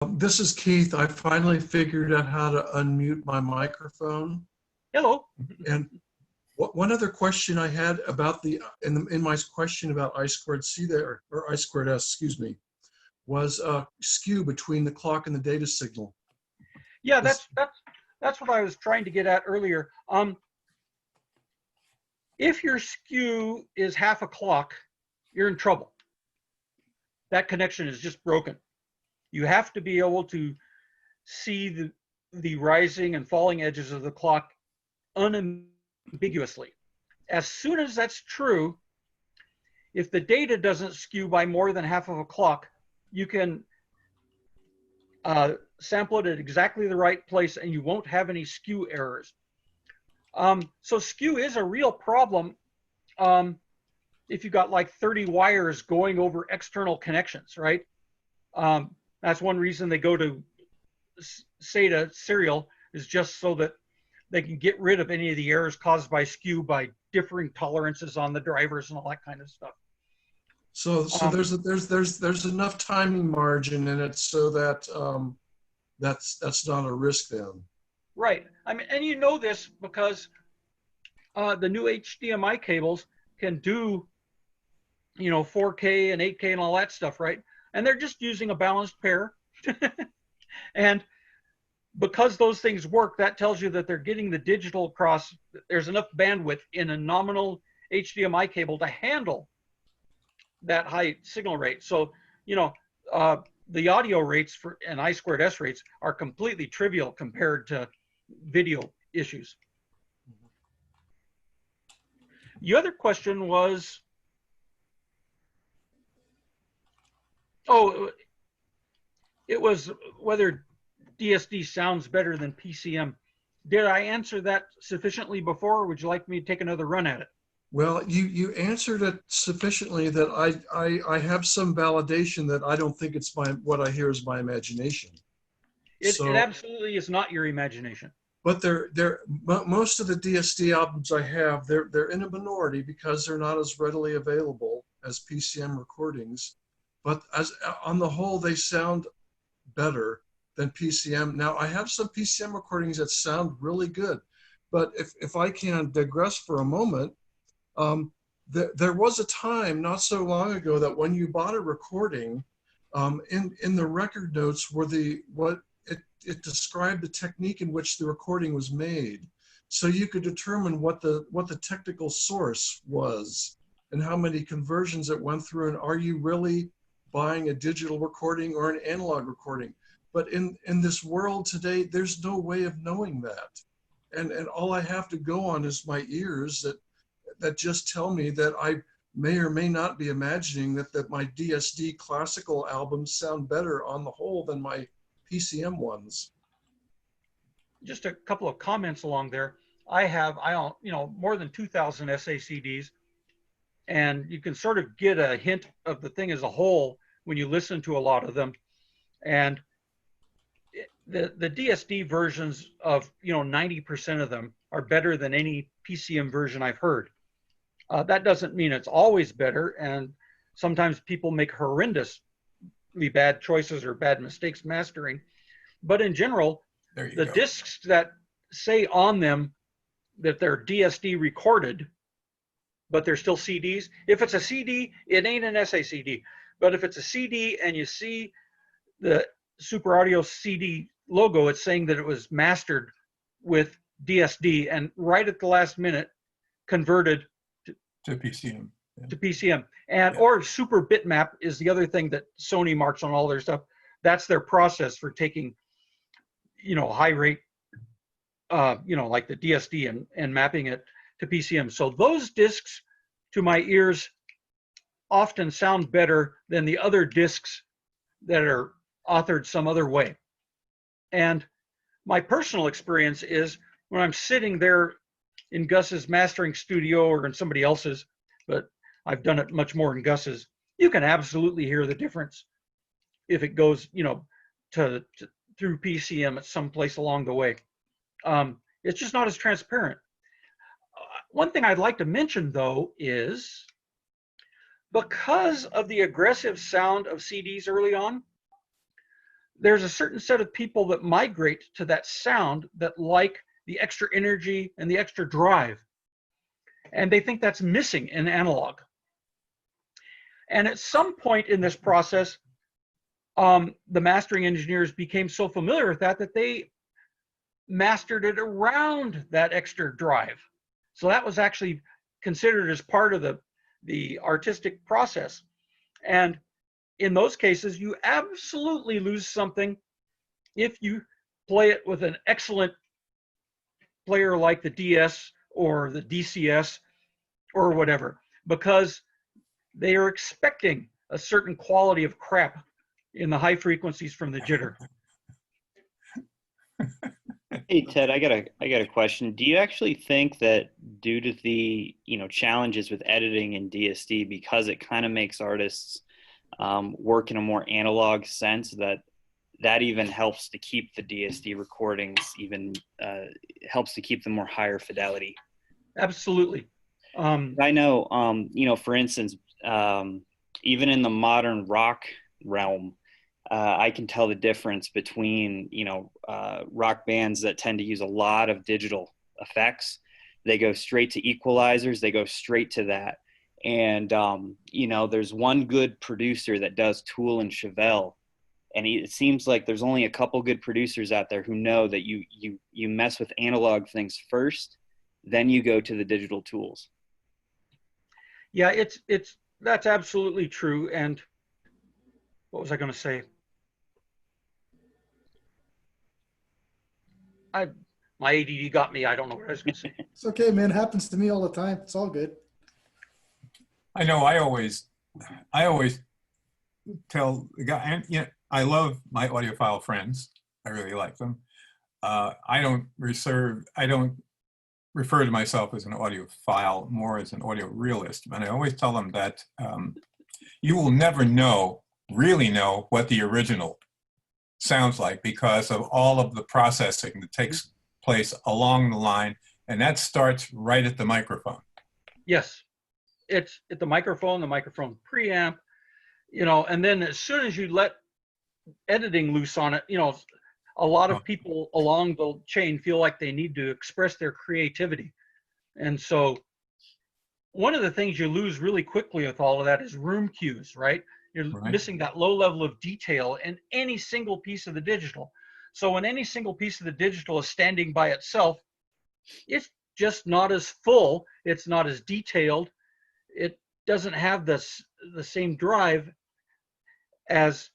This is Keith. I finally figured out how to unmute my microphone. Hello. And one other question I had about in my question about I squared C there, or I squared S, excuse me, was skew between the clock and the data signal. Yeah, that's what I was trying to get at earlier. If your skew is half a clock, you're in trouble. That connection is just broken. You have to be able to see the rising and falling edges of the clock unambiguously. As soon as that's true, if the data doesn't skew by more than half of a clock, you can sample it at exactly the right place and you won't have any skew errors. So skew is a real problem if you've got like 30 wires going over external connections, right? That's one reason they go to SATA serial, is just so that they can get rid of any of the errors caused by skew by differing tolerances on the drivers and all that kind of stuff. So there's enough timing margin in it so that that's not a risk then. Right. I mean, and you know this because the new HDMI cables can do, 4K and 8K and all that stuff, right? And they're just using a balanced pair. And because those things work, that tells you that they're getting the digital across. There's enough bandwidth in a nominal HDMI cable to handle that high signal rate. So, the audio rates and I squared S rates are completely trivial compared to video issues. The other question was, it was whether DSD sounds better than PCM. Did I answer that sufficiently before, or would you like me to take another run at it? Well, you answered it sufficiently that I have some validation that I don't think it's what I hear is my imagination. It absolutely is not your imagination. But most of the DSD albums I have, they're in a minority because they're not as readily available as PCM recordings. But on the whole, they sound better than PCM. Now, I have some PCM recordings that sound really good. But if I can digress for a moment, there was a time not so long ago that when you bought a recording, in the record notes were it described the technique in which the recording was made, so you could determine what the technical source was and how many conversions it went through, and are you really buying a digital recording or an analog recording. But in this world today, there's no way of knowing that, and all I have to go on is my ears that just tell me that I may or may not be imagining that my DSD classical albums sound better on the whole than my PCM ones. Just a couple of comments along there. I own, more than 2,000 SACDs, and you can sort of get a hint of the thing as a whole when you listen to a lot of them. And the DSD versions of 90% of them are better than any PCM version I've heard. That doesn't mean it's always better, and sometimes people make horrendously bad choices or bad mistakes mastering. But in general, the discs that say on them that they're DSD recorded, but they're still CDs. If it's a CD, it ain't an SACD. But if it's a CD and you see the Super Audio CD logo, it's saying that it was mastered with DSD and right at the last minute converted to PCM. Yeah. To PCM. And or Super Bitmap is the other thing that Sony marks on all their stuff. That's their process for taking, high rate, like the DSD and mapping it to PCM. So those discs, to my ears, often sound better than the other discs that are authored some other way. And my personal experience is when I'm sitting there in Gus's mastering studio or in somebody else's, but I've done it much more in Gus's, you can absolutely hear the difference if it goes, through PCM at some place along the way. It's just not as transparent. One thing I'd like to mention, though, is because of the aggressive sound of CDs early on, there's a certain set of people that migrate to that sound that like the extra energy and the extra drive. And they think that's missing in analog. And at some point in this process, the mastering engineers became so familiar with that that they mastered it around that extra drive. So that was actually considered as part of the artistic process. And in those cases, you absolutely lose something if you play it with an excellent player like the DS or the DCS or whatever, because they are expecting a certain quality of crap in the high frequencies from the jitter. Hey Ted, I got a question. Do you actually think that due to the challenges with editing in DSD, because it kind of makes artists work in a more analog sense, that even helps to keep the DSD recordings helps to keep them more higher fidelity? Absolutely. I know, for instance, even in the modern rock realm, I can tell the difference between, rock bands that tend to use a lot of digital effects. They go straight to equalizers. They go straight to that. And, there's one good producer that does Tool and Chevelle. And it seems like there's only a couple good producers out there who know that you mess with analog things first, then you go to the digital tools. Yeah, that's absolutely true. And what was I going to say? My ADD got me. I don't know what I was going to say. It's okay, man. It happens to me all the time. It's all good. I know. I always tell the guy, and I love my audiophile friends. I really like them. I don't refer to myself as an audiophile, more as an audio realist. And I always tell them that you will never really know what the original sounds like because of all of the processing that takes place along the line, and that starts right at the microphone. Yes, it's at the microphone preamp, and then as soon as you let editing loose on it, a lot of people along the chain feel like they need to express their creativity. And so one of the things you lose really quickly with all of that is room cues, right? You're missing that low level of detail in any single piece of the digital. So when any single piece of the digital is standing by itself, it's just not as full, it's not as detailed, it doesn't have the same drive as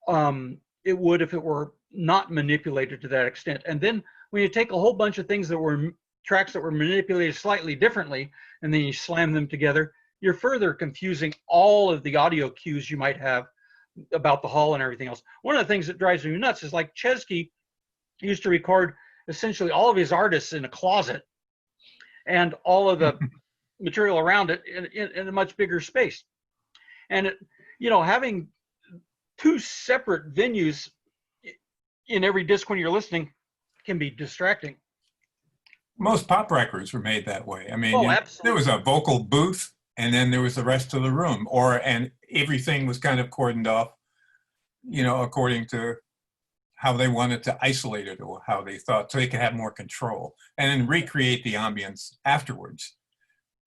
it would if it were not manipulated to that extent. And then when you take a whole bunch of things that were tracks that were manipulated slightly differently, and then you slam them together, you're further confusing all of the audio cues you might have about the hall and everything else. One of the things that drives me nuts is like Chesky used to record essentially all of his artists in a closet and all of the material around it in a much bigger space. And having two separate venues in every disc when you're listening can be distracting. Most pop records were made that way. I mean, there was a vocal booth and then there was the rest of the room, and everything was kind of cordoned off, according to how they wanted to isolate it or how they thought, so they could have more control and then recreate the ambience afterwards,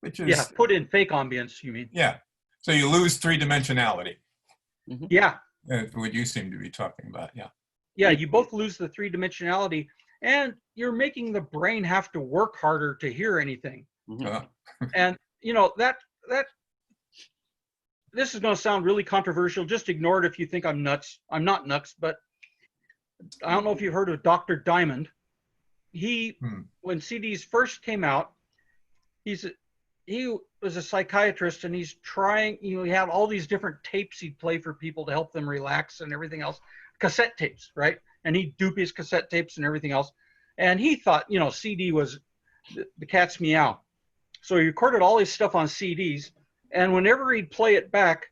which is put in fake ambience, you mean? Yeah. So you lose three-dimensionality. Mm-hmm. Yeah. What you seem to be talking about. Yeah. Yeah, you both lose the three-dimensionality, and you're making the brain have to work harder to hear anything. Mm-hmm. And that this is going to sound really controversial. Just ignore it if you think I'm nuts. I'm not nuts, but I don't know if you've heard of Dr. Diamond. When CDs first came out, he was a psychiatrist, and he's trying. He had all these different tapes he'd play for people to help them relax and everything else. Cassette tapes, right? And he'd dupe his cassette tapes and everything else. And he thought, CD was the cat's meow. So he recorded all his stuff on CDs, and whenever he'd play it back,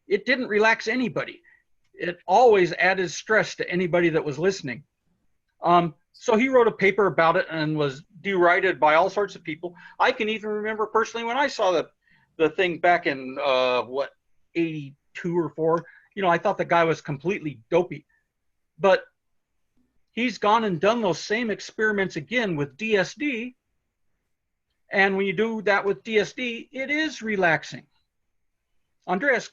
it didn't relax anybody. It always added stress to anybody that was listening. So he wrote a paper about it and was derided by all sorts of people. I can even remember personally when I saw the thing back in 82 or 4, I thought the guy was completely dopey. But he's gone and done those same experiments again with DSD. And when you do that with DSD, it is relaxing. Andreas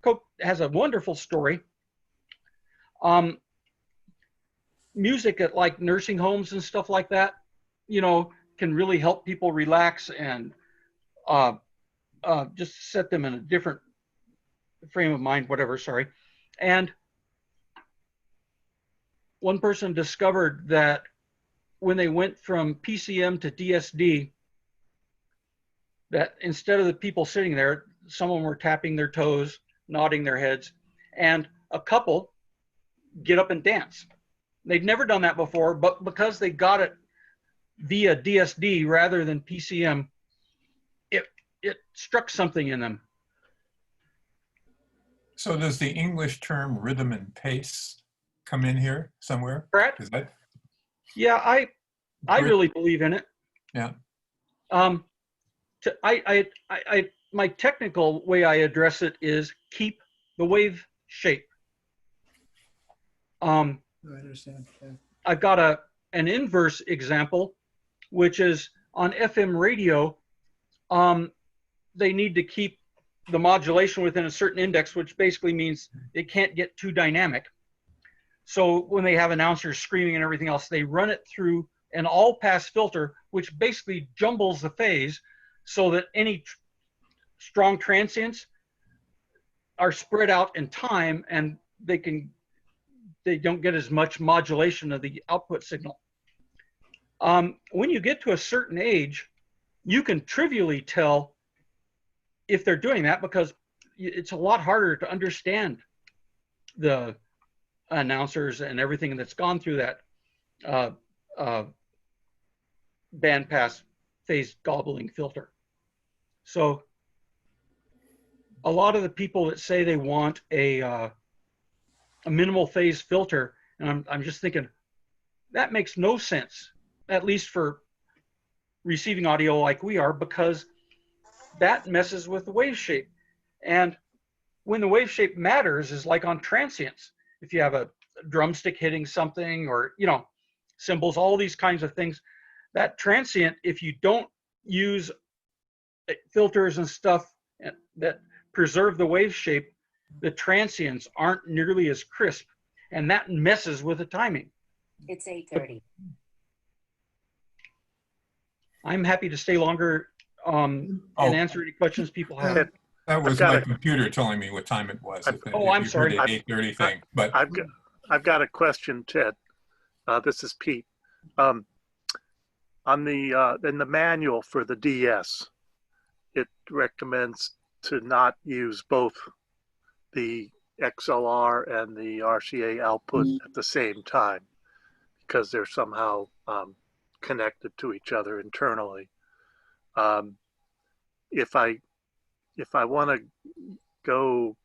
Koch has a wonderful story. Music at like nursing homes and stuff like that, you know, can really help people relax and just set them in a different frame of mind, whatever, sorry. And one person discovered that when they went from PCM to DSD, that instead of the people sitting there, some of them were tapping their toes, nodding their heads, and a couple get up and dance. They'd never done that before, but because they got it via DSD rather than PCM, it struck something in them. So does the English term rhythm and pace come in here somewhere? Brad? Is that? Yeah, I really believe in it. Yeah. My technical way I address it is keep the wave shape. I understand. Yeah. I've got an inverse example, which is on FM radio. They need to keep the modulation within a certain index, which basically means it can't get too dynamic. So when they have announcers screaming and everything else, they run it through an all-pass filter, which basically jumbles the phase so that any strong transients are spread out in time and they don't get as much modulation of the output signal. When you get to a certain age, you can trivially tell if they're doing that because it's a lot harder to understand the announcers and everything that's gone through that bandpass phase gobbling filter. So a lot of the people that say they want a minimal phase filter, and I'm just thinking that makes no sense, at least for receiving audio like we are, because that messes with the wave shape. And when the wave shape matters is like on transients. If you have a drumstick hitting something or, you know, cymbals, all these kinds of things, that transient, if you don't use filters and stuff that preserve the wave shape, the transients aren't nearly as crisp, and that messes with the timing. It's 8:30. I'm happy to stay longer and answer any questions people have. That was my computer telling me what time it was. I'm sorry. 8:30 thing. But I've got a question, Ted. This is Pete. On the in the manual for the DS, it recommends to not use both the XLR and the RCA output at the same time because they're somehow connected to each other internally. If I want to go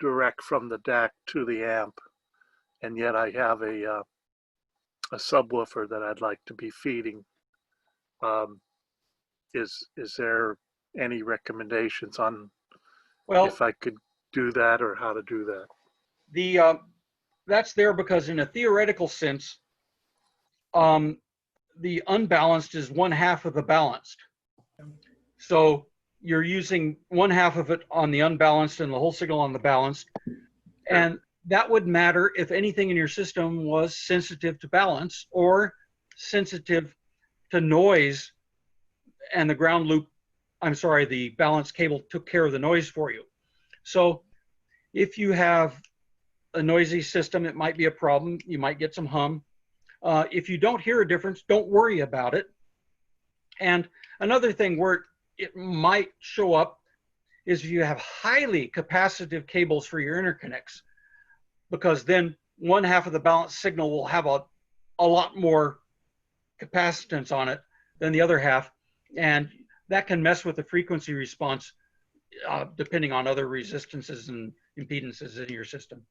direct from the DAC to the amp, and yet I have a subwoofer that I'd like to be feeding, is there any recommendations on if I could do that or how to do that? That's there because in a theoretical sense, the unbalanced is 1/2 of the balanced. So you're using 1/2 of it on the unbalanced and the whole signal on the balanced. And that would matter if anything in your system was sensitive to balance or sensitive to noise, and the ground loop, the balance cable took care of the noise for you. So if you have a noisy system, it might be a problem. You might get some hum. If you don't hear a difference, don't worry about it. And another thing where it might show up is if you have highly capacitive cables for your interconnects, because then 1/2 of the balanced signal will have a lot more capacitance on it than the other half. And that can mess with the frequency response depending on other resistances and impedances in your system.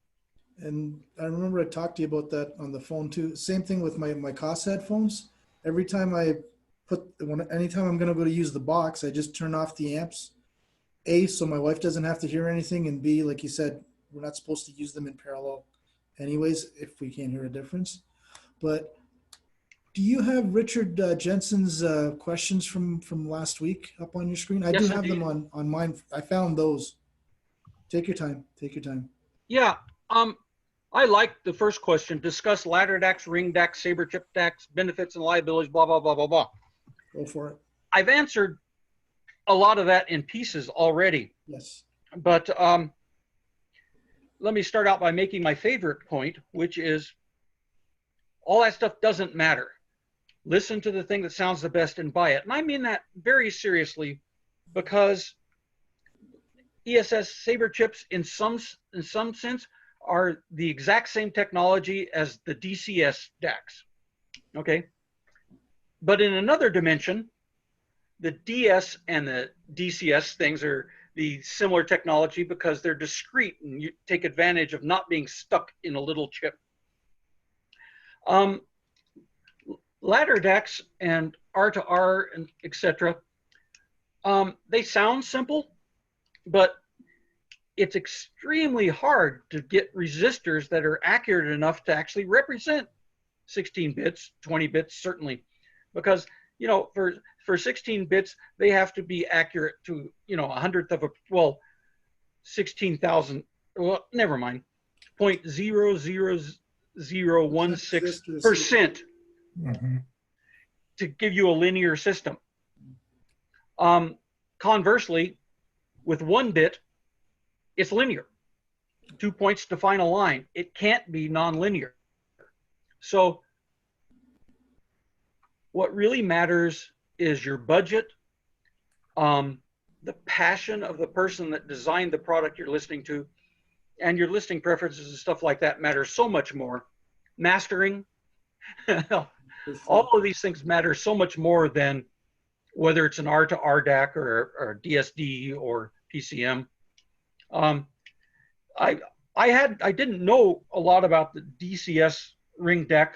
And I remember I talked to you about that on the phone too. Same thing with my COS headphones. Every time anytime I'm going to go to use the box, I just turn off the amps. A, so my wife doesn't have to hear anything, and B, like you said, we're not supposed to use them in parallel. anyways, if we can't hear a difference. But do you have Richard Jensen's questions from last week up on your screen? I Yes, do have indeed. them on mine. I found those. Take your time. Take your time. Yeah. I like the first question. Discuss ladder DACs, ring DACs, saber chip DACs, benefits and liabilities, blah, blah, blah, blah, blah. Go for it. I've answered a lot of that in pieces already. Yes. But let me start out by making my favorite point, which is all that stuff doesn't matter. Listen to the thing that sounds the best and buy it. And I mean that very seriously, because ESS saber chips in some sense are the exact same technology as the DCS DACs, okay? But in another dimension, the DS and the DCS things are the similar technology because they're discrete and you take advantage of not being stuck in a little chip. Ladder DACs and R2R and etc. They sound simple, but it's extremely hard to get resistors that are accurate enough to actually represent 16 bits, 20 bits certainly, because you know for 16 bits they have to be accurate to, you know, 100th of a, well, 16,000, well, never mind, 0.00016% to give you a linear system. Conversely, with 1 bit, it's linear. 2 points define a line. It can't be nonlinear. So what really matters is your budget, the passion of the person that designed the product you're listening to, and your listening preferences and stuff like that matter so much more. Mastering, all of these things matter so much more than whether it's an R2R DAC or DSD or PCM. I didn't know a lot about the DCS ring DAC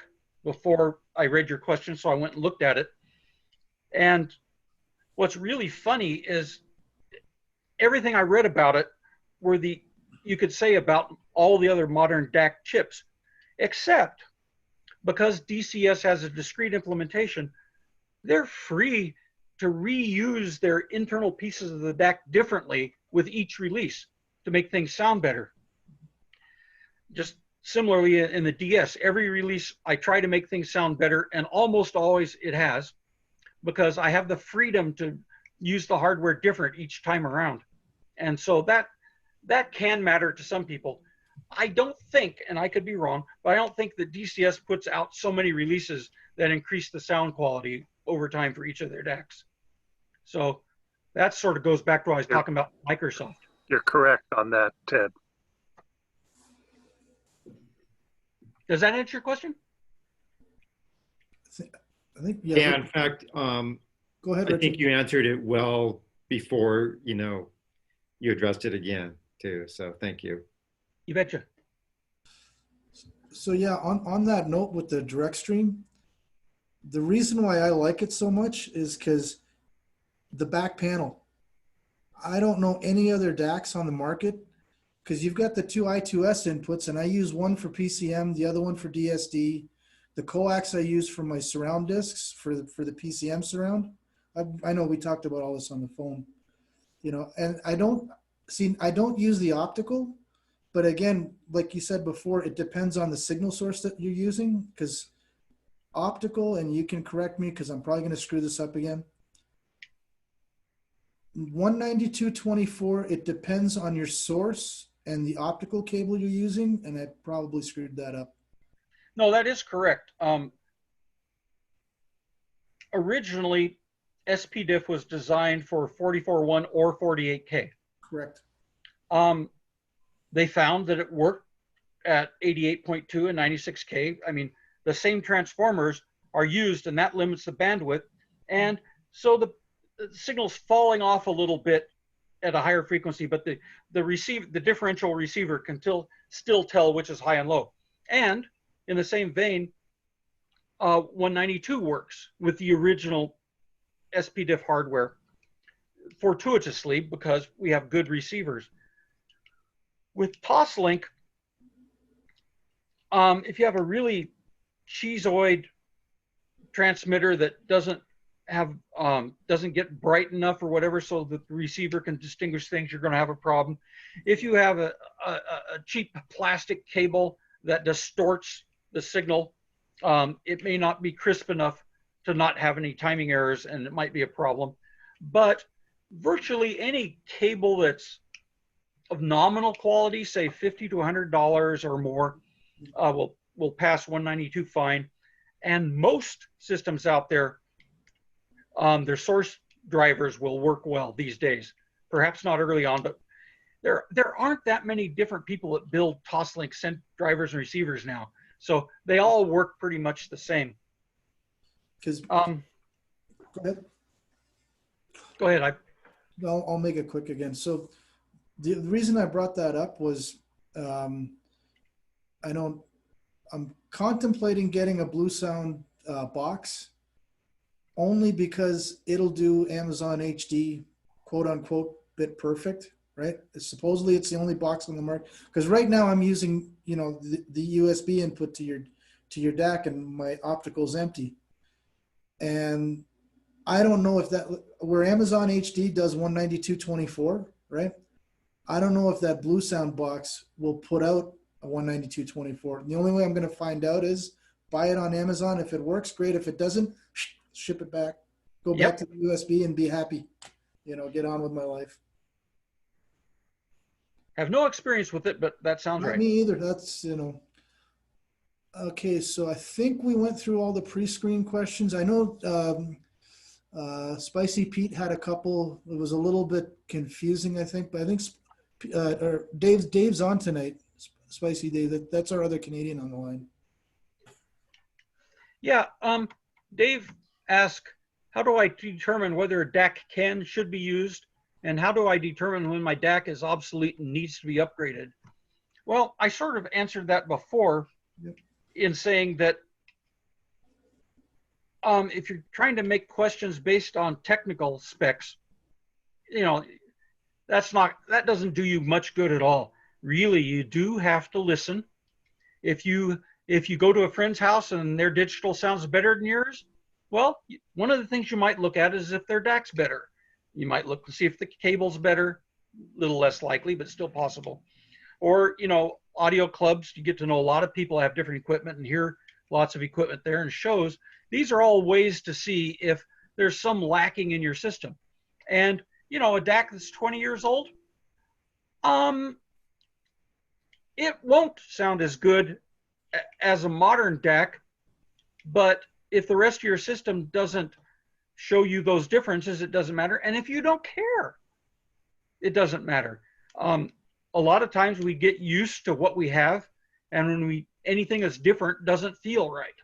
before I read your question, so I went and looked at it. And what's really funny is everything I read about it were you could say about all the other modern DAC chips, except because DCS has a discrete implementation, they're free to reuse their internal pieces of the DAC differently with each release to make things sound better. Just similarly in the DS, every release I try to make things sound better, and almost always it has, because I have the freedom to use the hardware different each time around. And so that can matter to some people. I don't think, and I could be wrong, but I don't think that DCS puts out so many releases that increase the sound quality over time for each of their DACs. So that sort of goes back to what I was talking about Microsoft. You're correct on that, Ted. Does that answer your question? I think, yeah, in fact, go ahead, I Richard. think you answered it well before, you know, you addressed it again too. So thank you. You betcha. So yeah, on that note with the DirectStream, the reason why I like it so much is because the back panel. I don't know any other DACs on the market because you've got the two I2S inputs, and I use one for PCM, the other one for DSD. The coax I use for my surround discs for the PCM surround. I know we talked about all this on the phone, you know, and I don't use the optical, but again, like you said before, it depends on the signal source that you're using, because optical, and you can correct me because I'm probably going to screw this up again. 192.24, it depends on your source and the optical cable you're using, and I probably screwed that up. No, that is correct. Originally, SPDIF was designed for 44.1 or 48K. Correct. They found that it worked at 88.2 and 96K. I mean, the same transformers are used, and that limits the bandwidth. And so the signal's falling off a little bit at a higher frequency, but the differential receiver can still tell which is high and low. And in the same vein, 192 works with the original SPDIF hardware fortuitously because we have good receivers. With Toslink, if you have a really cheeseoid transmitter that doesn't get bright enough or whatever so that the receiver can distinguish things, you're going to have a problem. If you have a cheap plastic cable that distorts the signal, it may not be crisp enough to not have any timing errors, and it might be a problem. But virtually any cable that's of nominal quality, say $50 to $100 or more, will pass 192 fine. And most systems out there, their source drivers will work well these days. Perhaps not early on, but there aren't that many different people that build Toslink drivers and receivers now. So they all work pretty much the same. Because go ahead. Go ahead. I'll make it quick again. So the reason I brought that up was I'm contemplating getting a Blue Sound box only because it'll do Amazon HD, quote unquote, bit perfect, right? Supposedly it's the only box on the market. Because right now I'm using, the USB input to your DAC, and my optical's empty. And I don't know if where Amazon HD does 192.24, right? I don't know if that Blue Sound box will put out a 192.24. The only way I'm going to find out is buy it on Amazon. If it works, great. If it doesn't, ship it back. Go back to the USB and be happy. Get on with my life. Have no experience with it, but that sounds Not right. me either. That's, Okay, so I think we went through all the pre-screen questions. I know Spicy Pete had a couple. It was a little bit confusing, I think, but I think Dave's on tonight. Spicy Dave, that's our other Canadian on the line. Yeah, Dave asked, how do I determine whether a DAC should be used, and how do I determine when my DAC is obsolete and needs to be upgraded? Well, I sort of answered that before in saying that if you're trying to make questions based on technical specs, that doesn't do you much good at all. Really, you do have to listen. If you go to a friend's house and their digital sounds better than yours, well, one of the things you might look at is if their DAC's better. You might look to see if the cable's better, a little less likely, but still possible. Or, audio clubs, you get to know a lot of people have different equipment and hear lots of equipment there and shows. These are all ways to see if there's some lacking in your system. And, a DAC that's 20 years old, it won't sound as good as a modern DAC, but if the rest of your system doesn't show you those differences, it doesn't matter. And if you don't care, it doesn't matter. A lot of times we get used to what we have, and when anything that's different doesn't feel right.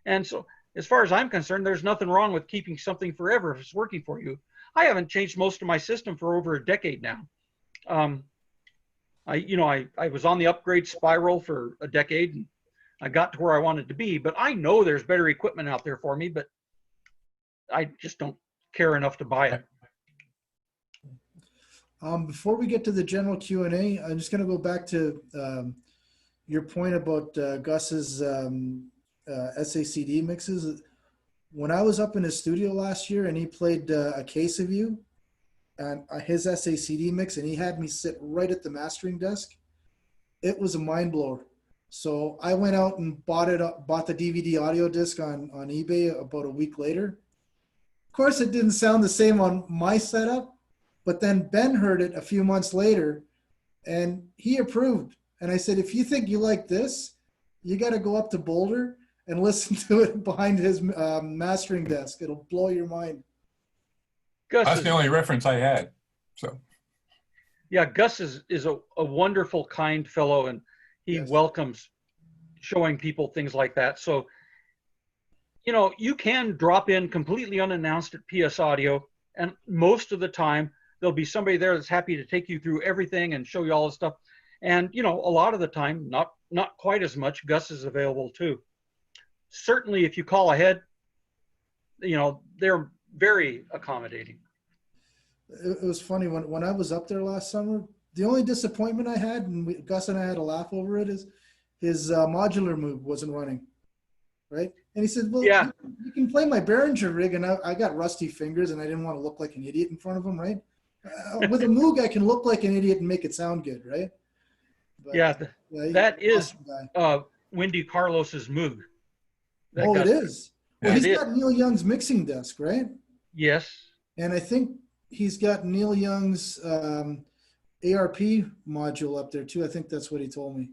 And so as far as I'm concerned, there's nothing wrong with keeping something forever if it's working for you. I haven't changed most of my system for over a decade now. I was on the upgrade spiral for a decade, and I got to where I wanted to be, but I know there's better equipment out there for me, but I just don't care enough to buy it. Before we get to the general Q&A, I'm just going to go back to your point about Gus's SACD mixes. When I was up in his studio last year and he played A Case of You and his SACD mix, and he had me sit right at the mastering desk, it was a mind blower. So I went out and bought the DVD audio disc on eBay about a week later. Of course, it didn't sound the same on my setup, but then Ben heard it a few months later and he approved. And I said, if you think you like this, you got to go up to Boulder and listen to it behind his mastering desk. It'll blow your mind. That's the only reference I had. So, yeah, Gus is a wonderful, kind fellow, and he welcomes showing people things like that. So, you can drop in completely unannounced at PS Audio, and most of the time there'll be somebody there that's happy to take you through everything and show you all the stuff. And, a lot of the time, not quite as much, Gus is available too. Certainly, if you call ahead, they're very accommodating. It was funny when I was up there last summer. The only disappointment I had, and Gus and I had a laugh over it, is his modular Moog wasn't running, right? And he said, well, Yeah. you can play my Behringer rig, and I got rusty fingers, and I didn't want to look like an idiot in front of him, right? With a Moog, I can look like an idiot and make it sound good, right? But, Yeah, that is awesome Wendy Carlos's Moog. it is. Well, Yeah, he's got Neil Young's mixing desk, right? Yes. And I think he's got Neil Young's ARP module up there too. I think that's what he told me.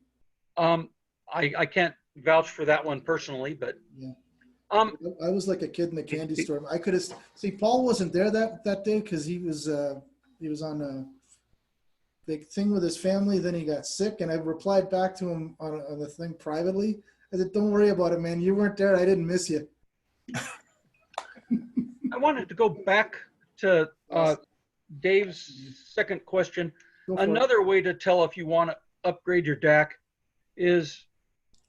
I can't vouch for that one personally, but yeah. I was like a kid in the candy store. I could have see Paul wasn't there that day because he was on a big thing with his family. Then he got sick, and I replied back to him on the thing privately. I said, "Don't worry about it, man. You weren't there. I didn't miss you." I wanted to go back to Dave's second question. Another way to tell if you want to upgrade your DAC is,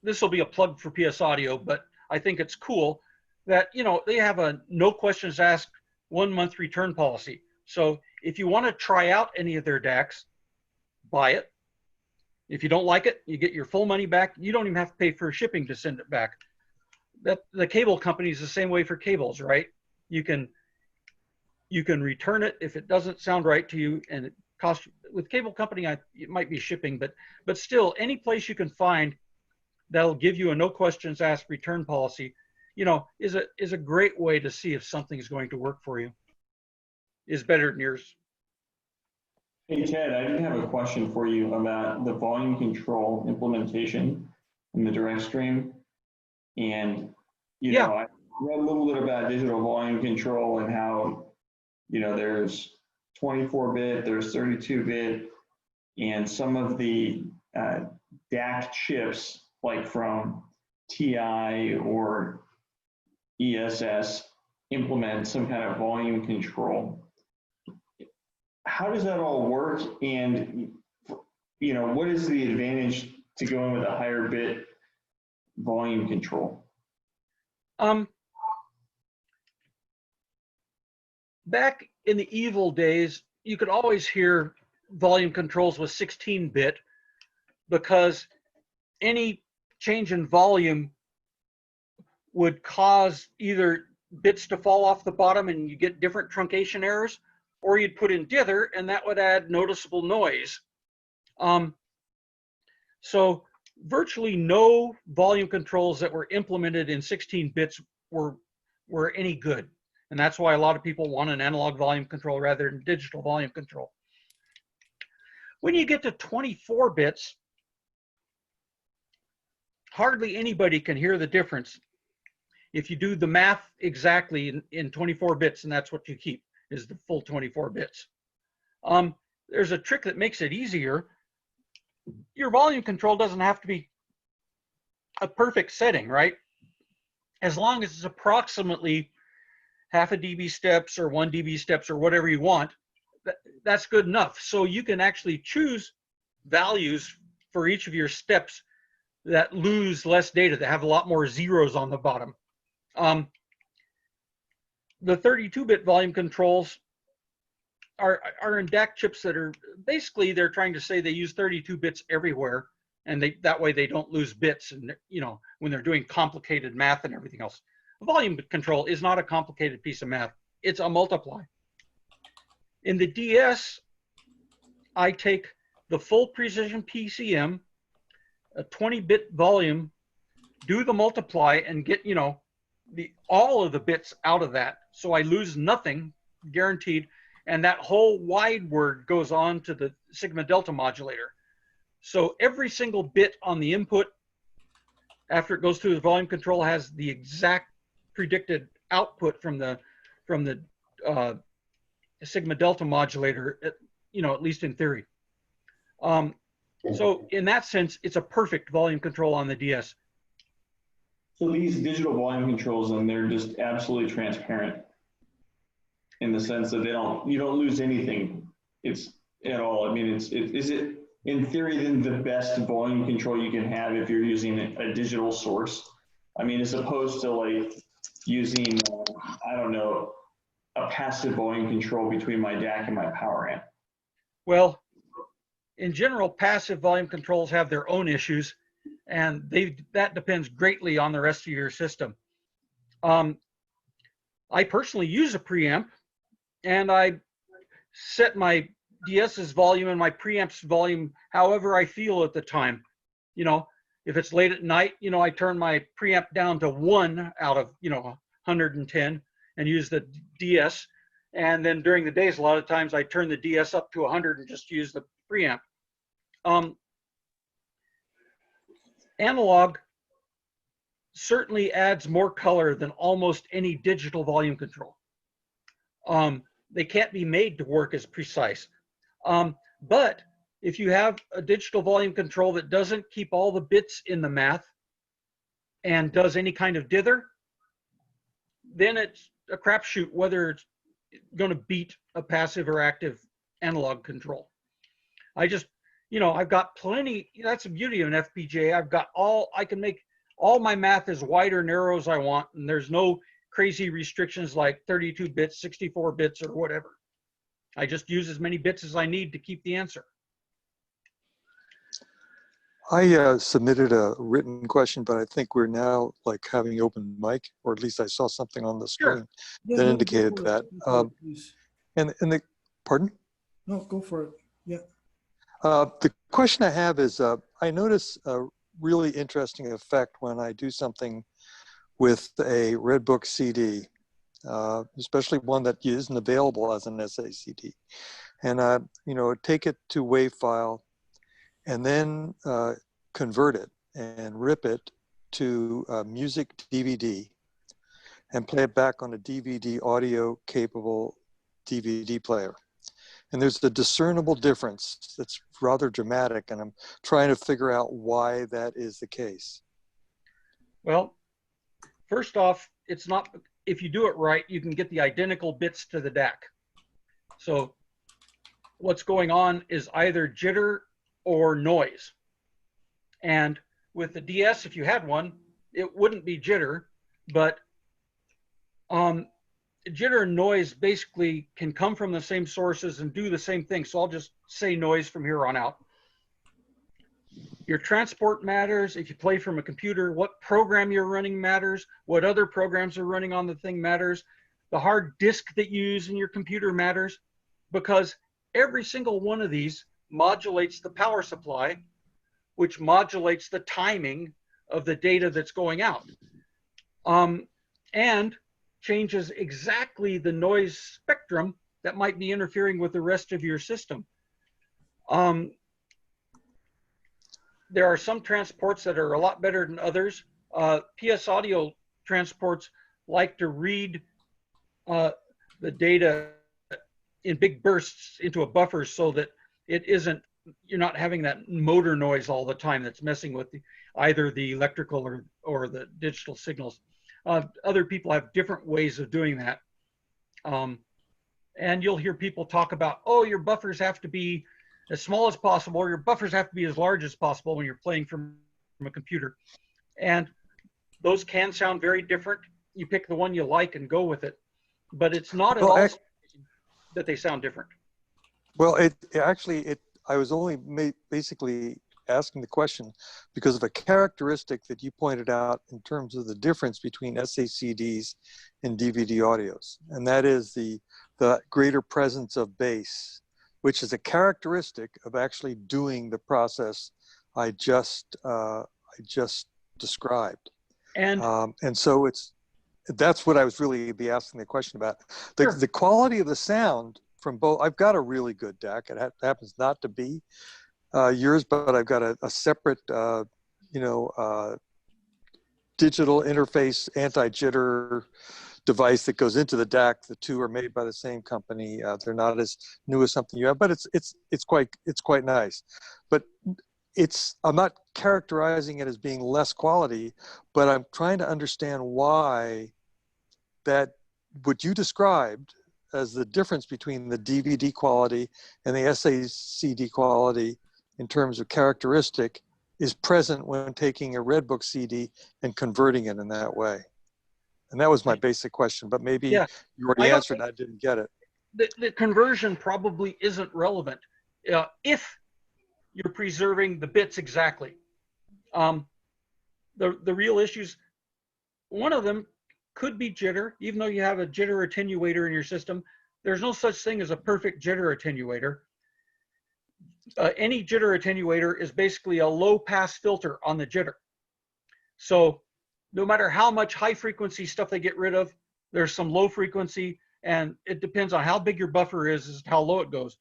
this will be a plug for PS Audio, but I think it's cool that, you know, they have a no questions asked 1 month return policy. So if you want to try out any of their DACs, buy it. If you don't like it, you get your full money back. You don't even have to pay for shipping to send it back. The cable company is the same way for cables, right? You can return it if it doesn't sound right to you, and it costs, with cable company, it might be shipping, but still, any place you can find that'll give you a no questions asked return policy, you know, is a great way to see if something is going to work for you. Is better than yours. Hey Ted, I did have a question for you about the volume control implementation in the DirectStream. And, you know, I read a little bit about digital volume control and how, you know, there's 24-bit, there's 32-bit, and some of the DAC chips, like from TI or ESS, implement some kind of volume control. How does that all work? And, you know, what is the advantage to going with a higher bit volume control? Back in the evil days, you could always hear volume controls with 16-bit because any change in volume would cause either bits to fall off the bottom and you get different truncation errors, or you'd put in dither and that would add noticeable noise. So virtually no volume controls that were implemented in 16 bits were any good. And that's why a lot of people want an analog volume control rather than digital volume control. When you get to 24 bits, hardly anybody can hear the difference. If you do the math exactly in 24 bits, and that's what you keep, is the full 24 bits. There's a trick that makes it easier. Your volume control doesn't have to be a perfect setting, right? As long as it's approximately half a dB steps or 1 dB steps or whatever you want, that's good enough. So you can actually choose values for each of your steps that lose less data, that have a lot more zeros on the bottom. The 32-bit volume controls are in DAC chips that are basically, they're trying to say they use 32 bits everywhere, and that way they don't lose bits, and you know, when they're doing complicated math and everything else. Volume control is not a complicated piece of math. It's a multiply. In the DS, I take the full precision PCM, a 20-bit volume, do the multiply, and get, you know, all of the bits out of that. So I lose nothing, guaranteed. And that whole wide word goes on to the sigma delta modulator. So every single bit on the input, after it goes through the volume control, has the exact predicted output from the sigma delta modulator, you know, at least in theory. So in that sense, it's a perfect volume control on the DS. So these digital volume controls, and they're just absolutely transparent in the sense that you don't lose anything. It's at all. I mean, is it in theory then the best volume control you can have if you're using a digital source? I mean, as opposed to like using, I don't know, a passive volume control between my DAC and my power amp. Well, in general, passive volume controls have their own issues. and that depends greatly on the rest of your system. I personally use a preamp, and I set my DS's volume and my preamp's volume however I feel at the time. You know, if it's late at night, you know, I turn my preamp down to 1 out of, you know, 110 and use the DS. And then during the days, a lot of times I turn the DS up to 100 and just use the preamp. Analog certainly adds more color than almost any digital volume control. They can't be made to work as precise. But if you have a digital volume control that doesn't keep all the bits in the math and does any kind of dither, then it's a crapshoot whether it's going to beat a passive or active analog control. I just, you know, I've got plenty. That's the beauty of an FPGA. I've got I can make all my math as wide or narrow as I want, and there's no crazy restrictions like 32 bits, 64 bits, or whatever. I just use as many bits as I need to keep the answer. I submitted a written question, but I think we're now like having open mic, or at least I saw something on the screen that indicated that. Pardon? No, go for it. Yeah. The question I have is, I notice a really interesting effect when I do something with a Redbook CD, especially one that isn't available as an SACD. And you know, take it to WAV file and then convert it and rip it to music DVD and play it back on a DVD audio capable DVD player. And there's a discernible difference that's rather dramatic, and I'm trying to figure out why that is the case. Well, first off, it's not, if you do it right, you can get the identical bits to the DAC. So what's going on is either jitter or noise. And with the DS, if you had one, it wouldn't be jitter, but jitter and noise basically can come from the same sources and do the same thing. So I'll just say noise from here on out. Your transport matters. If you play from a computer, what program you're running matters. What other programs are running on the thing matters. The hard disk that you use in your computer matters, because every single one of these modulates the power supply, which modulates the timing of the data that's going out. And changes exactly the noise spectrum that might be interfering with the rest of your system. There are some transports that are a lot better than others. PS Audio transports like to read the data in big bursts into a buffer so that it isn't, you're not having that motor noise all the time that's messing with either the electrical or the digital signals. Other people have different ways of doing that. And you'll hear people talk about, oh, your buffers have to be as small as possible, or your buffers have to be as large as possible when you're playing from a computer. And those can sound very different. You pick the one you like and go with it. But it's not at all that they sound different. Well, I was only basically asking the question because of a characteristic that you pointed out in terms of the difference between SACDs and DVD audios. And that is the greater presence of bass, which is a characteristic of actually doing the process I just described. And so that's what I was really asking the question about. The quality of the sound from both. I've got a really good DAC. It happens not to be yours, but I've got a separate, digital interface anti-jitter device that goes into the DAC. The two are made by the same company. They're not as new as something you have, but it's quite nice. But I'm not characterizing it as being less quality, but I'm trying to understand why that what you described as the difference between the DVD quality and the SACD quality in terms of characteristic is present when taking a Redbook CD and converting it in that way. And that was my basic question, but maybe you already answered and I didn't get it. The conversion probably isn't relevant if you're preserving the bits exactly. the real issues, one of them could be jitter. Even though you have a jitter attenuator in your system, there's no such thing as a perfect jitter attenuator. Any jitter attenuator is basically a low pass filter on the jitter. So no matter how much high frequency stuff they get rid of, there's some low frequency, and it depends on how big your buffer is as to how low it goes.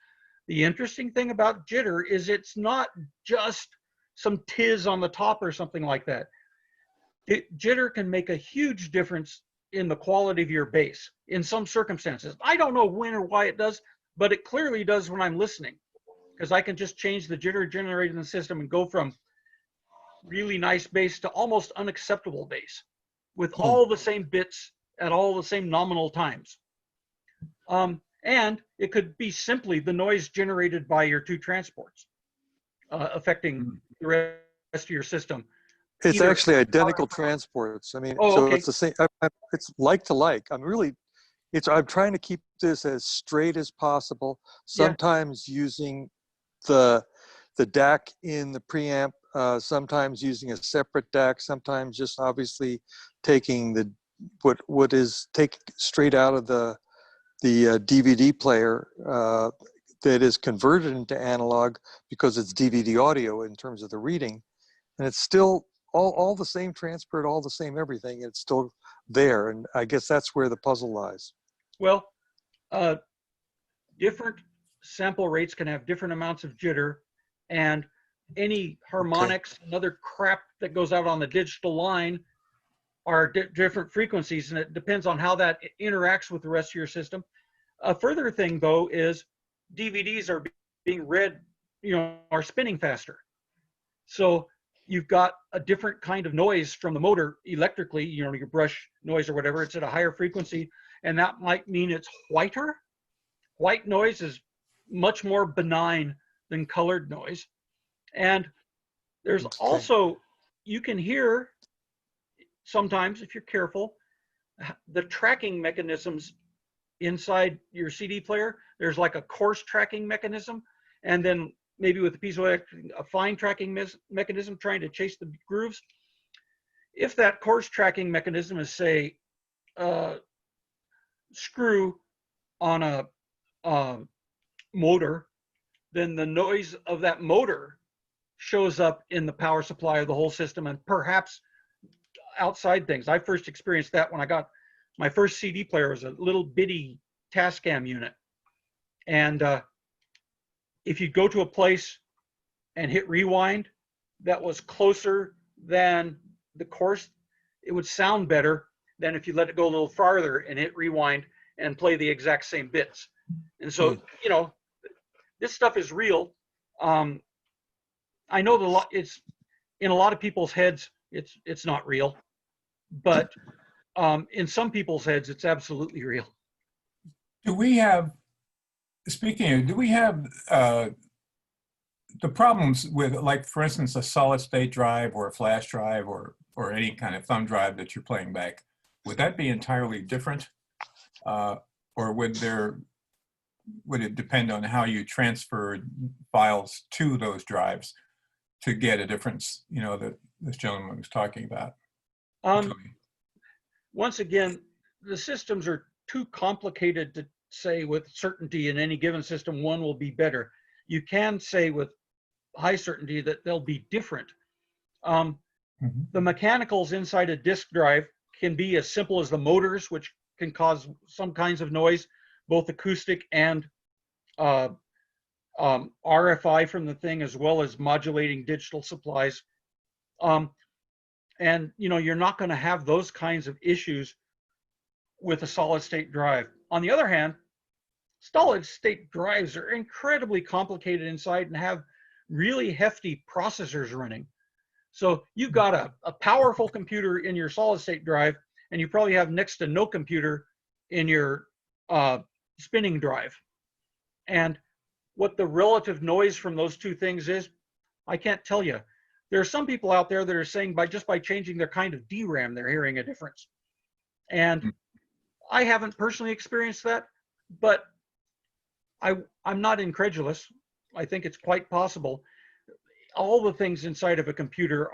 The interesting thing about jitter is it's not just some tiz on the top or something like that. Jitter can make a huge difference in the quality of your bass in some circumstances. I don't know when or why it does, but it clearly does when I'm listening, because I can just change the jitter generated in the system and go from really nice bass to almost unacceptable bass with all the same bits at all the same nominal times. And it could be simply the noise generated by your two transports affecting the rest of your system. It's actually identical transports. I mean, okay. It's the same. It's like to like. I'm trying to keep this as straight as possible. Sometimes using the DAC in the preamp, sometimes using a separate DAC, sometimes just obviously taking what is taken straight out of the DVD player that is converted into analog because it's DVD audio in terms of the reading, and it's still all the same transport, all the same everything. It's still there, and I guess that's where the puzzle lies. Well, different sample rates can have different amounts of jitter, and any harmonics and other crap that goes out on the digital line are different frequencies, and it depends on how that interacts with the rest of your system. A further thing, though, is DVDs are being read, are spinning faster. So you've got a different kind of noise from the motor electrically, your brush noise or whatever, it's at a higher frequency, and that might mean it's whiter. White noise is much more benign than colored noise. And there's also, you can hear sometimes, if you're careful, the tracking mechanisms inside your CD player. There's like a coarse tracking mechanism, and then maybe with a piezoelectric, a fine tracking mechanism trying to chase the grooves. If that coarse tracking mechanism is, say, screw on a motor, then the noise of that motor shows up in the power supply of the whole system, and perhaps outside things. I first experienced that when I got my first CD player. Was a little bitty Tascam unit, and if you go to a place and hit rewind that was closer than the course, it would sound better than if you let it go a little farther and hit rewind and play the exact same bits. And so, this stuff is real. I know it's in a lot of people's heads, it's not real, but in some people's heads, it's absolutely real. Do we have the problems with, like, for instance, a solid state drive or a flash drive or any kind of thumb drive that you're playing back? Would that be entirely different? Or would it depend on how you transfer files to those drives to get a difference, that this gentleman was talking about? Once again, the systems are too complicated to say with certainty in any given system one will be better. You can say with high certainty that they'll be different. The mechanicals inside a disk drive can be as simple as the motors, which can cause some kinds of noise, both acoustic and RFI from the thing, as well as modulating digital supplies. And you're not going to have those kinds of issues with a solid state drive. On the other hand, solid state drives are incredibly complicated inside and have really hefty processors running. So you've got a powerful computer in your solid state drive, and you probably have next to no computer in your spinning drive. And what the relative noise from those two things is, I can't tell you. There are some people out there that are saying just by changing their kind of DRAM, they're hearing a difference. And I haven't personally experienced that, but I'm not incredulous. I think it's quite possible. All the things inside of a computer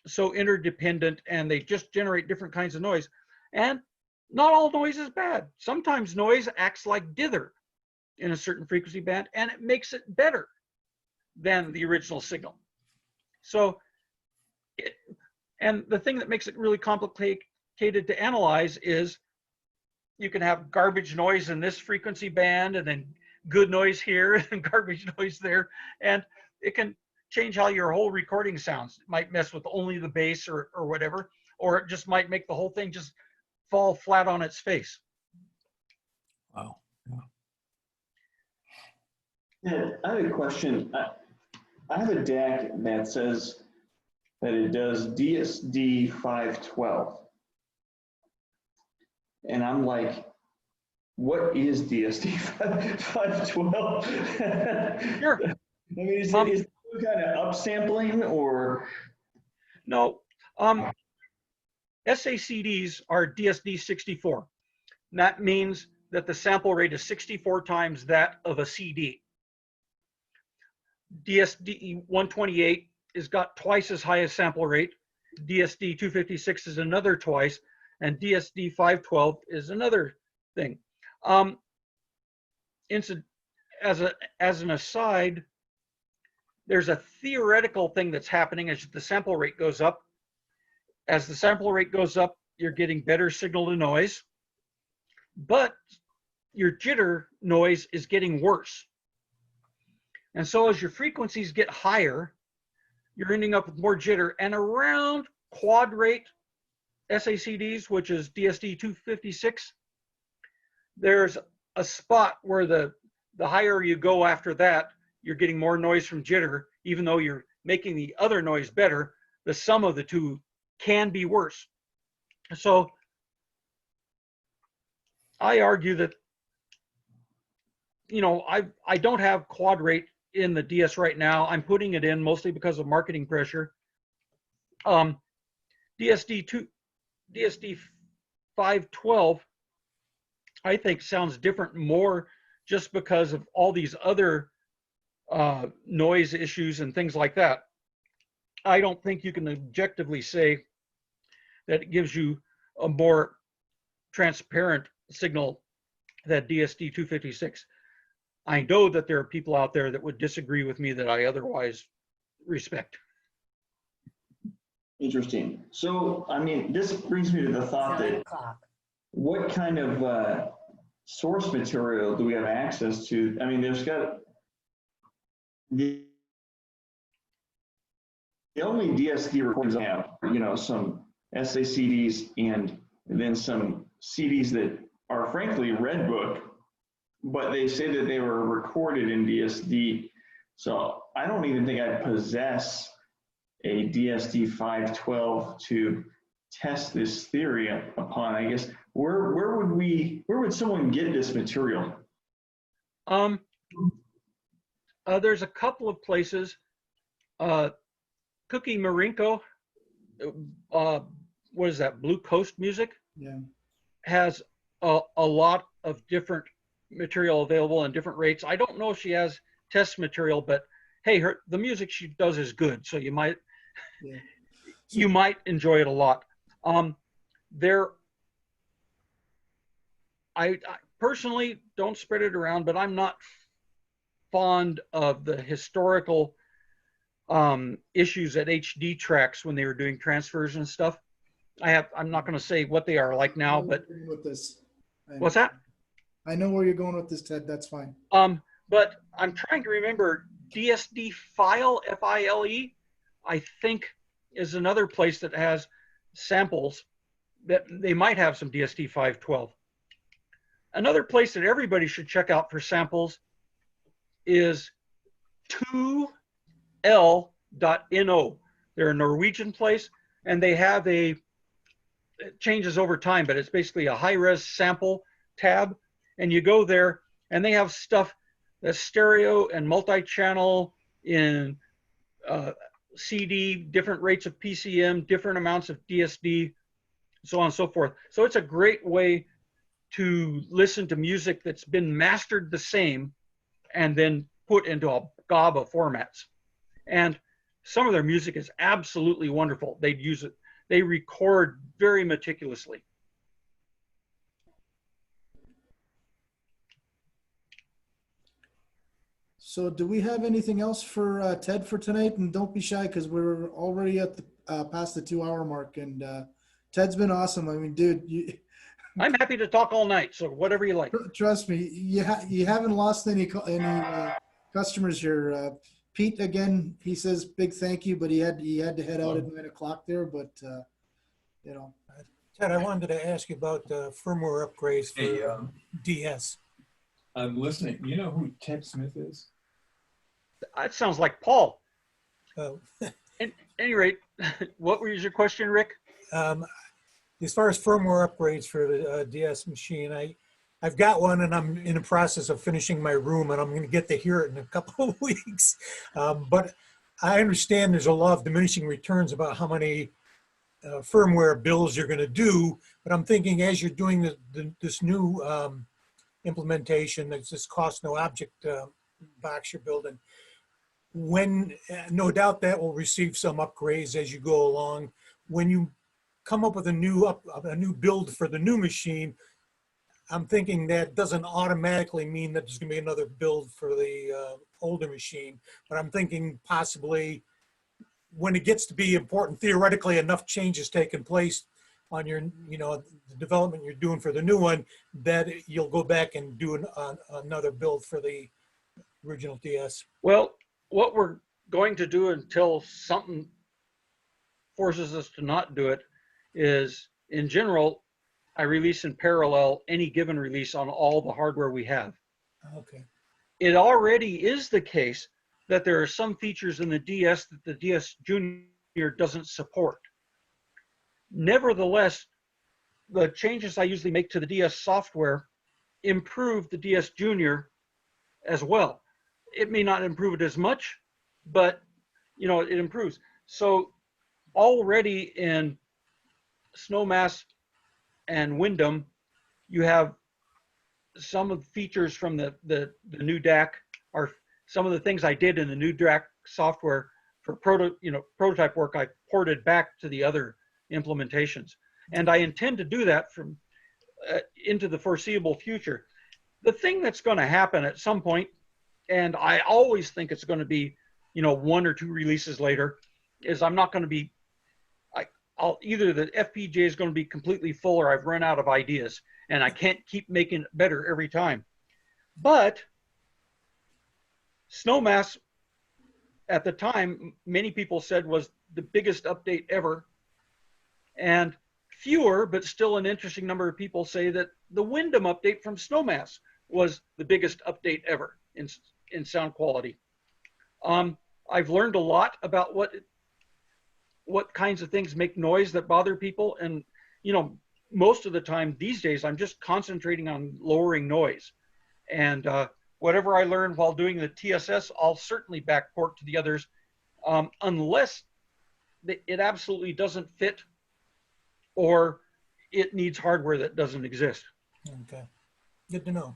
so interdependent, and they just generate different kinds of noise. And not all noise is bad. Sometimes noise acts like dither in a certain frequency band, and it makes it better than the original signal. So, and the thing that makes it really complicated to analyze is you can have garbage noise in this frequency band, and then good noise here and garbage noise there, and it can change how your whole recording sounds. It might mess with only the bass or whatever, or it just might make the whole thing just fall flat on its face. Wow. Yeah, I have a question. I have a DAC that says that it does DSD 512. And I'm like, what is DSD 512? Sure. I mean, is it some kind of upsampling or? No. SACDs are DSD 64. And that means that the sample rate is 64 times that of a CD. DSD 128 has got twice as high a sample rate. DSD 256 is another twice, and DSD 512 is another thing. As an aside, there's a theoretical thing that's happening as the sample rate goes up. As the sample rate goes up, you're getting better signal to noise, but your jitter noise is getting worse. And so as your frequencies get higher, you're ending up with more jitter. And around quad rate SACDs, which is DSD 256, there's a spot where the higher you go after that, you're getting more noise from jitter. Even though you're making the other noise better, the sum of the two can be worse. So I argue that, you know, I don't have quad rate in the DS right now. I'm putting it in mostly because of marketing pressure. DSD 512, I think sounds different more just because of all these other noise issues and things like that. I don't think you can objectively say that it gives you a more transparent signal than DSD 256. I know that there are people out there that would disagree with me that I otherwise respect. Interesting. So, I mean, this brings me to the thought that what kind of source material do we have access to? I mean, there's got the only DSD recordings I have, you know, some SACDs and then some CDs that are frankly Red Book, but they say that they were recorded in DSD. So I don't even think I possess a DSD 512 to test this theory upon. I guess where would someone get this material? There's a couple of places. Cookie Marinko, what is that? Blue Coast Music. Yeah. Has a lot of different material available and different rates. I don't know if she has test material, but hey, the music she does is good, so you might you might enjoy it a lot. I personally don't spread it around, but I'm not fond of the historical issues at HD Tracks when they were doing transfers and stuff. I'm not going to say what they are like now, but with this. What's that? I know where you're going with this, Ted. That's fine. But I'm trying to remember DSD File, F-I-L-E, I think is another place that has samples that they might have some DSD 512. Another place that everybody should check out for samples is 2L.no. They're a Norwegian place, and they have it changes over time, but it's basically a high-res sample tab. And you go there, and they have stuff that's stereo and multi-channel in CD, different rates of PCM, different amounts of DSD, so on and so forth. So it's a great way to listen to music that's been mastered the same and then put into a gob of formats. And some of their music is absolutely wonderful. They'd use it. They record very meticulously. So do we have anything else for Ted for tonight? And don't be shy because we're already at the past the 2-hour mark. And Ted's been awesome. I mean, dude, I'm happy to talk all night. So whatever you like. Trust me, you haven't lost any customers here. Pete, again, he says big thank you, but he had to head out at 9 o'clock there. But you know, Ted, I wanted to ask you about firmware upgrades for DS. I'm listening. You know who Ted Smith is? That sounds like Paul. Oh. At any rate, what was your question, Rick? As far as firmware upgrades for the DS machine, I've got one and I'm in the process of finishing my room and I'm going to get to hear it in a couple of weeks. But I understand there's a law of diminishing returns about how many firmware builds you're going to do. But I'm thinking as you're doing this new implementation, that's this cost no object box you're building, when no doubt that will receive some upgrades as you go along. When you come up with a new build for the new machine, I'm thinking that doesn't automatically mean that there's going to be another build for the older machine, but I'm thinking possibly when it gets to be important, theoretically enough changes taking place on your, the development you're doing for the new one, that you'll go back and do another build for the original DS. Well, what we're going to do until something forces us to not do it is, in general, I release in parallel any given release on all the hardware we have. Okay. It already is the case that there are some features in the DS that the DS Junior doesn't support. Nevertheless, the changes I usually make to the DS software improve the DS Junior as well. It may not improve it as much, but it improves. So already in Snowmass and Wyndham, you have some of the features from the new DAC, are some of the things I did in the new DAC software for prototype work. I ported back to the other implementations, and I intend to do that from into the foreseeable future. The thing that's going to happen at some point, and I always think it's going to be 1 or 2 releases later, is I'm not going to be, either the FPGA is going to be completely full or I've run out of ideas and I can't keep making it better every time. But Snowmass at the time, many people said was the biggest update ever. And fewer, but still an interesting number of people say that the Wyndham update from Snowmass was the biggest update ever in sound quality. I've learned a lot about what kinds of things make noise that bother people. And, most of the time these days, I'm just concentrating on lowering noise. And whatever I learn while doing the TSS, I'll certainly backport to the others, unless it absolutely doesn't fit or it needs hardware that doesn't exist. Okay, good to know.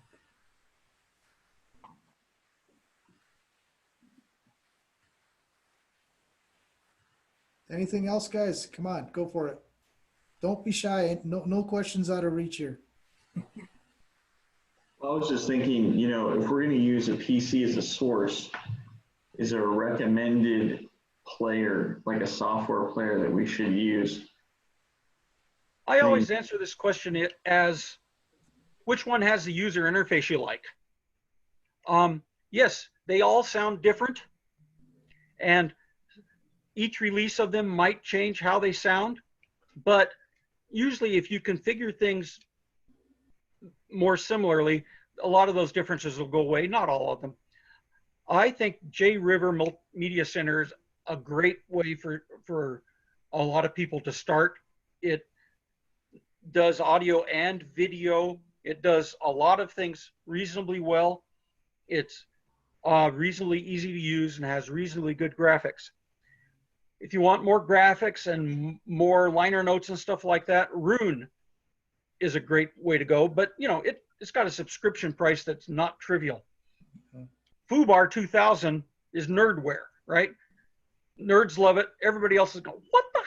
Anything else, guys? Come on, go for it. Don't be shy. No questions out of reach here. I was just thinking, if we're going to use a PC as a source, is there a recommended player, like a software player that we should use? I always answer this question as, which one has the user interface you like? Yes, they all sound different, and each release of them might change how they sound, but usually if you configure things more similarly, a lot of those differences will go away, not all of them. I think J-River Media Center is a great way for a lot of people to start. It does audio and video. It does a lot of things reasonably well. It's reasonably easy to use and has reasonably good graphics. If you want more graphics and more liner notes and stuff like that, Rune is a great way to go. But it's got a subscription price that's not trivial. Foobar 2000 is nerdware, right? Nerds love it. Everybody else is going, what the?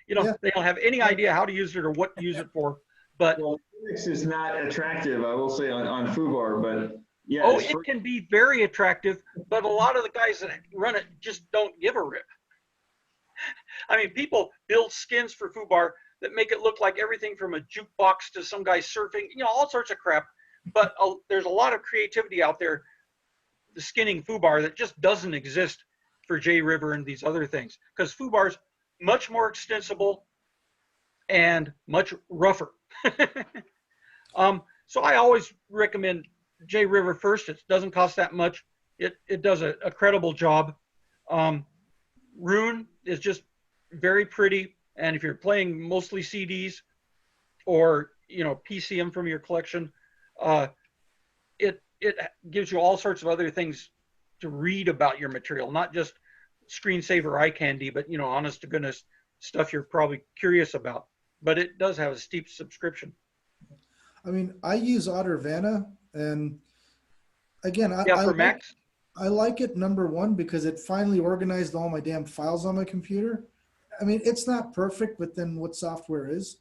You know, Yeah. they don't have any idea how to use it or what to use it for. But Well, Phoenix is not attractive, I will say, on FUBAR, but yeah. oh, it can be very attractive, but a lot of the guys that run it just don't give a rip. I mean, people build skins for FUBAR that make it look like everything from a jukebox to some guy surfing, you know, all sorts of crap. But there's a lot of creativity out there, the skinning FUBAR, that just doesn't exist for J-River and these other things, because FUBAR's much more extensible and much rougher. So I always recommend J-River first. It doesn't cost that much. It does a credible job. Rune is just very pretty, and if you're playing mostly CDs or, you know, PCM from your collection, it gives you all sorts of other things to read about your material, not just screensaver eye candy, but, you know, honest to goodness stuff you're probably curious about. But it does have a steep subscription. I mean, I use Ottervana, and again, I like it, number one, because it finally organized all my damn files on my computer. I mean, it's not perfect, but then what software is?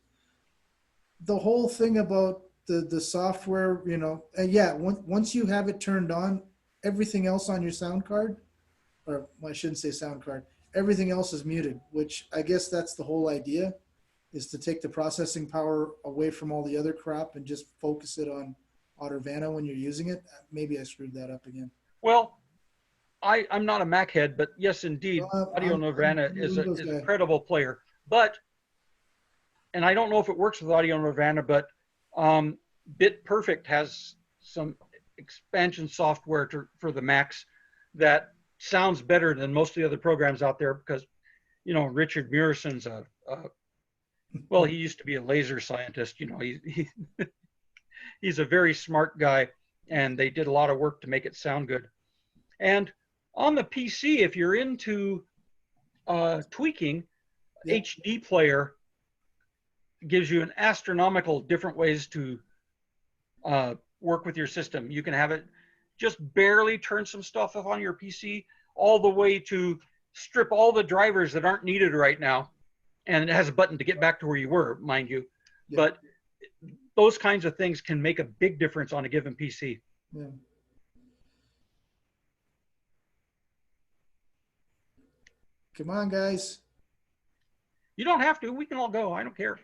The whole thing about the software, you know, and yeah, once you have it turned on, everything else on your sound card, or well, I shouldn't say sound card, everything else is muted, which I guess that's the whole idea, is to take the processing power away from all the other crap and just focus it on Ottervana when you're using it. Maybe I screwed that up again. Well, I'm not a Mac head, but yes, indeed, Audio Nirvana is a credible player. But, and I don't know if it works with Audio Nirvana, but BitPerfect has some expansion software for the Macs that sounds better than most of the other programs out there, because, you know, Richard Muirson's well, he used to be a laser scientist. You know, he's a very smart guy, and they did a lot of work to make it sound good. And on the PC, if you're into tweaking, yeah, HD player gives you an astronomical different ways to work with your system. You can have it just barely turn some stuff off on your PC, all the way to strip all the drivers that aren't needed right now. And it has a button to get back to where you were, mind you. Yeah. But those kinds of things can make a big difference on a given PC. Yeah. Come on, guys. You don't have to. We can all go. I don't care.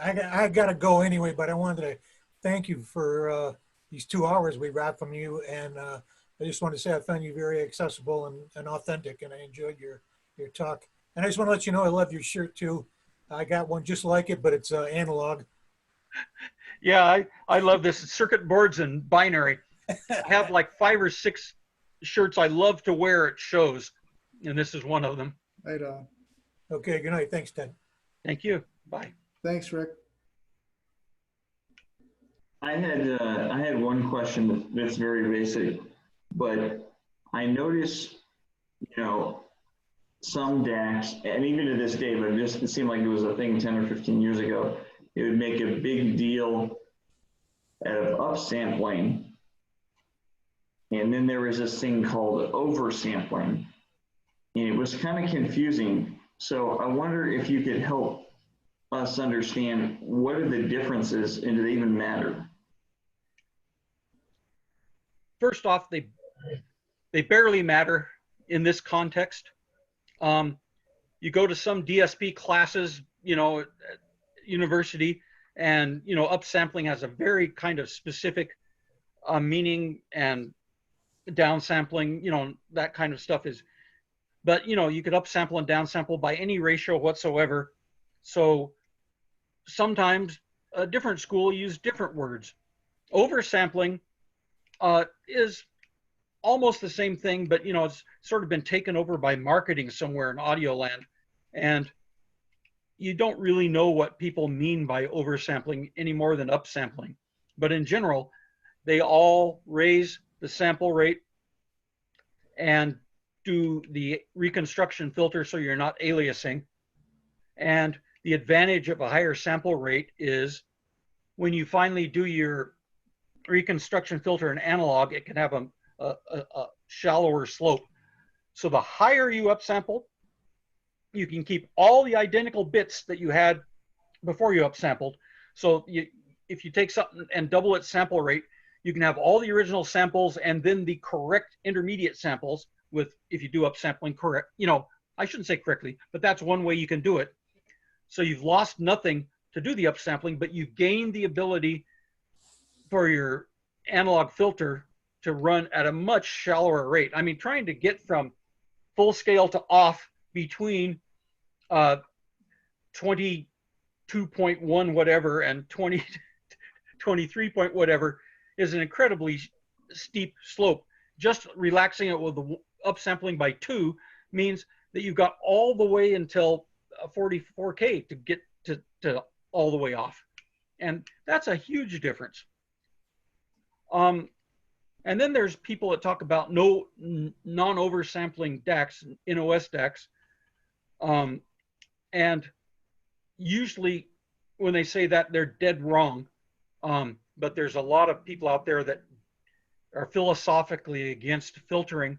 I got to go anyway, but I wanted to thank you for these 2 hours we got from you. And I just want to say I found you very accessible and authentic, and I enjoyed your talk. And I just want to let you know I love your shirt too. I got one just like it, but it's analog. Yeah, I love this. Circuit boards and binary. I have like 5 or 6 shirts I love to wear at shows, and this is one of them. Right on. Okay, good night. Thanks, Ted. Thank you. Bye. Thanks, Rick. I had one question that's very basic, but I noticed, you know, some DACs, and even to this day, but it seemed like it was a thing 10 or 15 years ago, it would make a big deal of upsampling. And then there was this thing called oversampling. And it was kind of confusing. So I wonder if you could help us understand what are the differences and do they even matter? First off, they barely matter in this context. You go to some DSP classes, you know, at university, and, you know, upsampling has a very kind of specific meaning, and downsampling, you know, that kind of stuff is, but, you know, you could upsample and downsample by any ratio whatsoever. So sometimes a different school use different words. Oversampling is almost the same thing, but, you know, it's sort of been taken over by marketing somewhere in audio land, and you don't really know what people mean by oversampling any more than upsampling. But in general, they all raise the sample rate and do the reconstruction filter so you're not aliasing. And the advantage of a higher sample rate is when you finally do your reconstruction filter in analog, it can have a shallower slope. So the higher you upsample, you can keep all the identical bits that you had before you upsampled. So if you take something and double its sample rate, you can have all the original samples and then the correct intermediate samples with, if you do upsampling correct, I shouldn't say correctly, but that's one way you can do it. So you've lost nothing to do the upsampling, but you've gained the ability for your analog filter to run at a much shallower rate. I mean, trying to get from full scale to off between 22.1 whatever and 23 point whatever is an incredibly steep slope. Just relaxing it with the upsampling by 2 means that you've got all the way until 44K to get to all the way off. And that's a huge difference. And then there's people that talk about non-oversampling DACs, NOS DACs. And usually when they say that, they're dead wrong. But there's a lot of people out there that are philosophically against filtering.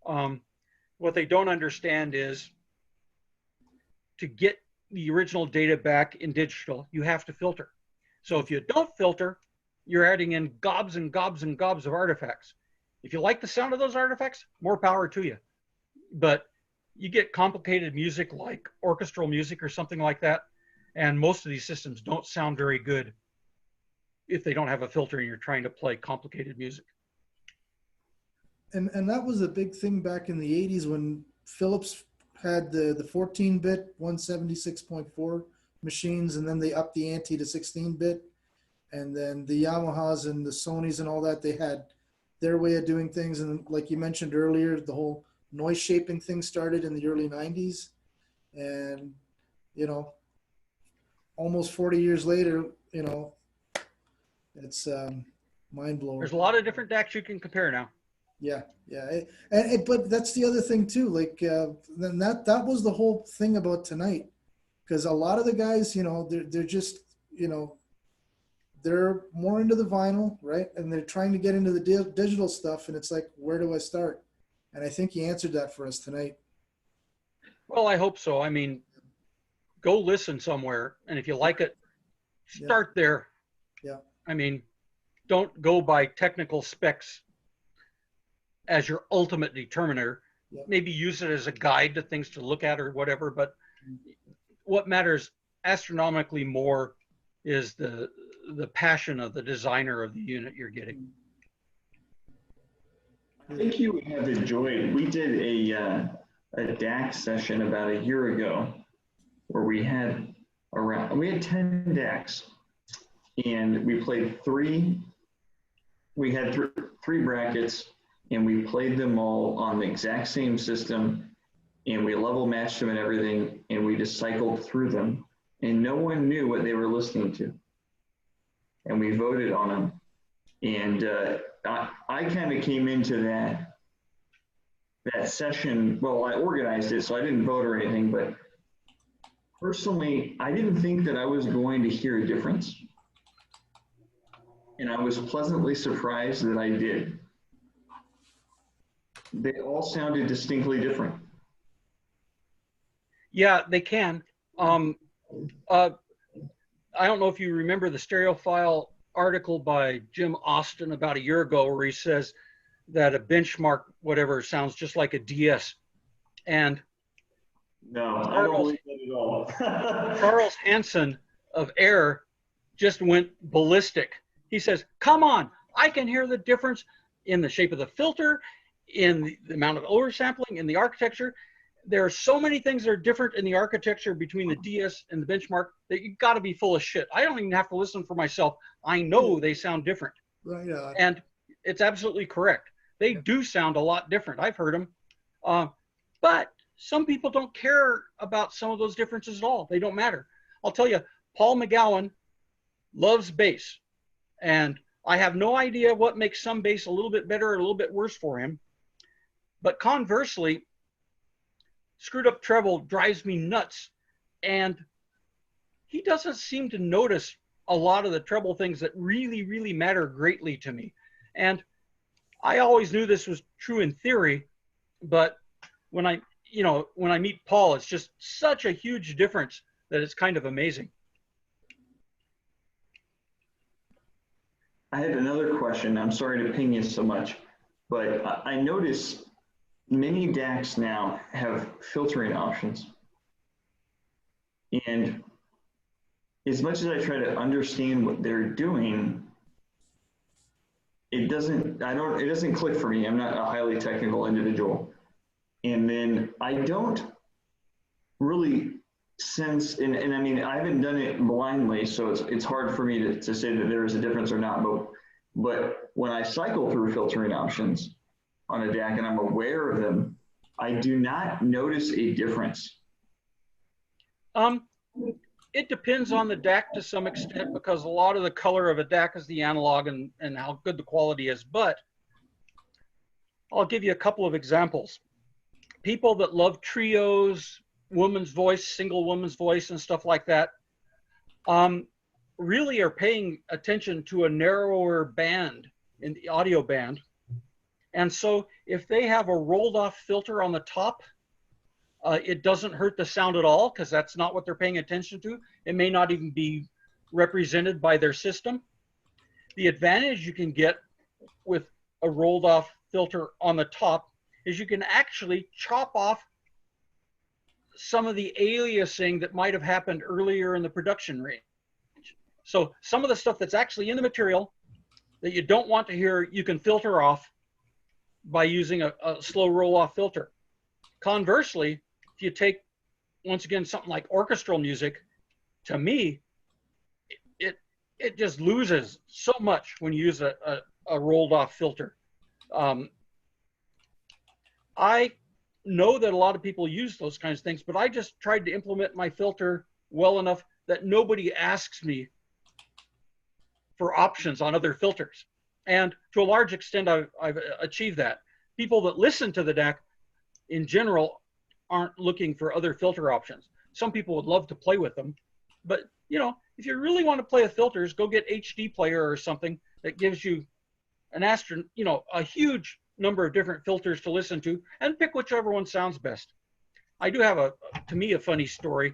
What they don't understand is to get the original data back in digital, you have to filter. So if you don't filter, you're adding in gobs and gobs and gobs of artifacts. If you like the sound of those artifacts, more power to you. But you get complicated music like orchestral music or something like that, and most of these systems don't sound very good if they don't have a filter and you're trying to play complicated music. And that was a big thing back in the 80s when Philips had the 14-bit 176.4 machines, and then they upped the ante to 16-bit. And then the Yamahas and the Sonys and all that, they had their way of doing things. And like you mentioned earlier, the whole noise shaping thing started in the early 90s. And, almost 40 years later, it's mind-blowing. There's a lot of different DACs you can compare now. Yeah. But that's the other thing too. Like, then that was the whole thing about tonight, because a lot of the guys, they're just, they're more into the vinyl, right? And they're trying to get into the digital stuff, and it's like, where do I start? And I think he answered that for us tonight. Well, I hope so. I mean, go listen somewhere, and if you like it, start there. Yeah. I mean, don't go by technical specs as your ultimate determiner. Maybe use it as a guide to things to look at or whatever, but what matters astronomically more is the passion of the designer of the unit you're getting. I think you would have enjoyed, we did a DAC session about a year ago where we had 10 DACs, and we played we had three brackets, and we played them all on the exact same system, and we level matched them and everything, and we just cycled through them, and no one knew what they were listening to. And we voted on them. And I kind of came into that session, well, I organized it, so I didn't vote or anything, but personally, I didn't think that I was going to hear a difference. And I was pleasantly surprised that I did. They all sounded distinctly different. Yeah, they can. I don't know if you remember the Stereophile article by Jim Austin about a year ago where he says that a benchmark, whatever, sounds just like a DS. And no, I don't believe that at all. Charles Hansen of Air just went ballistic. He says, come on, I can hear the difference in the shape of the filter, in the amount of oversampling, in the architecture. There are so many things that are different in the architecture between the DS and the benchmark that you got to be full of shit. I don't even have to listen for myself. I know they sound different. Right. And it's absolutely correct. They do sound a lot different. I've heard them. But some people don't care about some of those differences at all. They don't matter. I'll tell you, Paul McGowan loves bass. And I have no idea what makes some bass a little bit better or a little bit worse for him. But conversely, screwed up treble drives me nuts. And he doesn't seem to notice a lot of the treble things that really, really matter greatly to me. And I always knew this was true in theory, but when I meet Paul, it's just such a huge difference that it's kind of amazing. I had another question. I'm sorry to ping you so much, but I notice many DACs now have filtering options. And as much as I try to understand what they're doing, it doesn't click for me. I'm not a highly technical individual. And then I don't really sense, and I mean, I haven't done it blindly, so it's hard for me to say that there is a difference or not, but when I cycle through filtering options on a DAC and I'm aware of them, I do not notice a difference. It depends on the DAC to some extent, because a lot of the color of a DAC is the analog and how good the quality is. But I'll give you a couple of examples. People that love trios, woman's voice, single woman's voice, and stuff like that, really are paying attention to a narrower band in the audio band. And so if they have a rolled off filter on the top, it doesn't hurt the sound at all, because that's not what they're paying attention to. It may not even be represented by their system. The advantage you can get with a rolled off filter on the top is you can actually chop off some of the aliasing that might have happened earlier in the production range. So some of the stuff that's actually in the material that you don't want to hear, you can filter off by using a slow roll off filter. Conversely, if you take, once again, something like orchestral music, to me, it just loses so much when you use a rolled off filter. I know that a lot of people use those kinds of things, but I just tried to implement my filter well enough that nobody asks me for options on other filters. And to a large extent, I've achieved that. People that listen to the DAC in general aren't looking for other filter options. Some people would love to play with them, but if you really want to play with filters, go get HD player or something that gives you a huge number of different filters to listen to, and pick whichever one sounds best. I do have to me, a funny story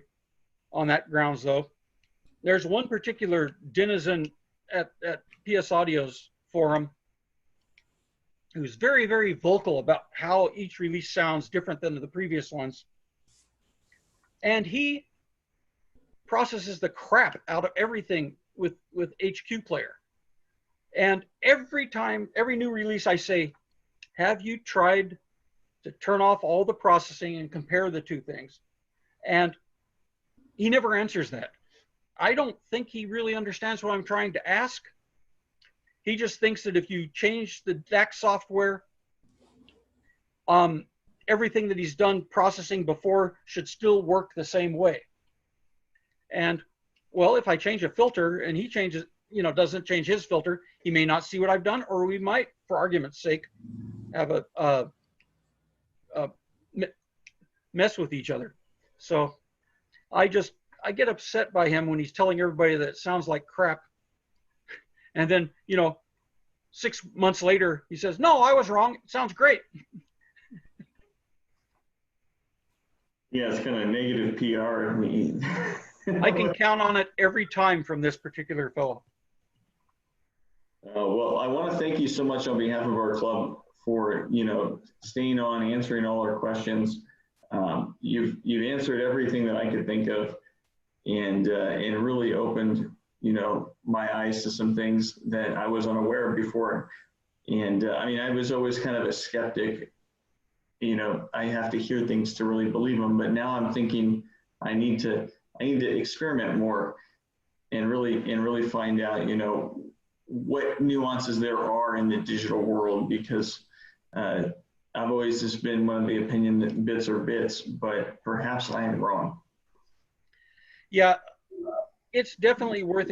on that grounds though. There's one particular denizen at PS Audio's forum who's very, very vocal about how each release sounds different than the previous ones. And he processes the crap out of everything with HQ player. And every new release I say, have you tried to turn off all the processing and compare the two things? And he never answers that. I don't think he really understands what I'm trying to ask. He just thinks that if you change the DAC software, everything that he's done processing before should still work the same way. And well, if I change a filter and he changes, doesn't change his filter, he may not see what I've done, or we might, for argument's sake, have a mess with each other. So I get upset by him when he's telling everybody that it sounds like crap. And then, 6 months later, he says, no, I was wrong. It sounds great. Yeah, it's kind of negative PR. I can count on it every time from this particular fellow. Well, I want to thank you so much on behalf of our club for, staying on, answering all our questions. You've answered everything that I could think of, and really opened, my eyes to some things that I was unaware of before. And I was always kind of a skeptic. I have to hear things to really believe them. But now I'm thinking I need to experiment more and really find out, what nuances there are in the digital world, because I've always just been one of the opinion that bits are bits, but perhaps I am wrong. Yeah, it's definitely worth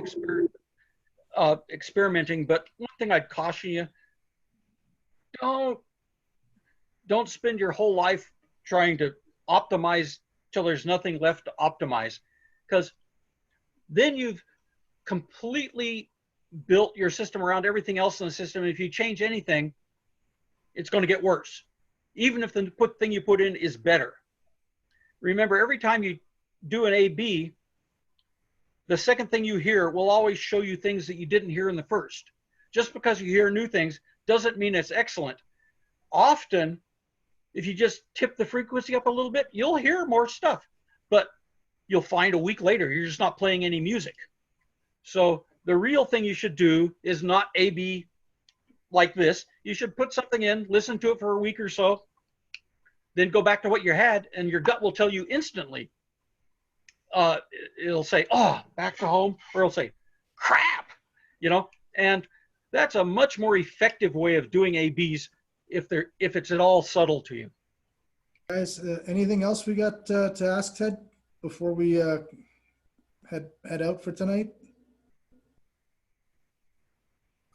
experimenting, but one thing I'd caution you, don't spend your whole life trying to optimize till there's nothing left to optimize, because then you've completely built your system around everything else in the system. And if you change anything, it's going to get worse. even if the thing you put in is better. Remember, every time you do an A/B, the second thing you hear will always show you things that you didn't hear in the first. Just because you hear new things doesn't mean it's excellent. Often, if you just tip the frequency up a little bit, you'll hear more stuff, but you'll find a week later you're just not playing any music. So the real thing you should do is not A/B like this. You should put something in, listen to it for a week or so, then go back to what you had, and your gut will tell you instantly. It'll say, oh, back to home, or it'll say, crap, you know, and that's a much more effective way of doing A/Bs if it's at all subtle to you. Guys, anything else we got to ask Ted before we head out for tonight?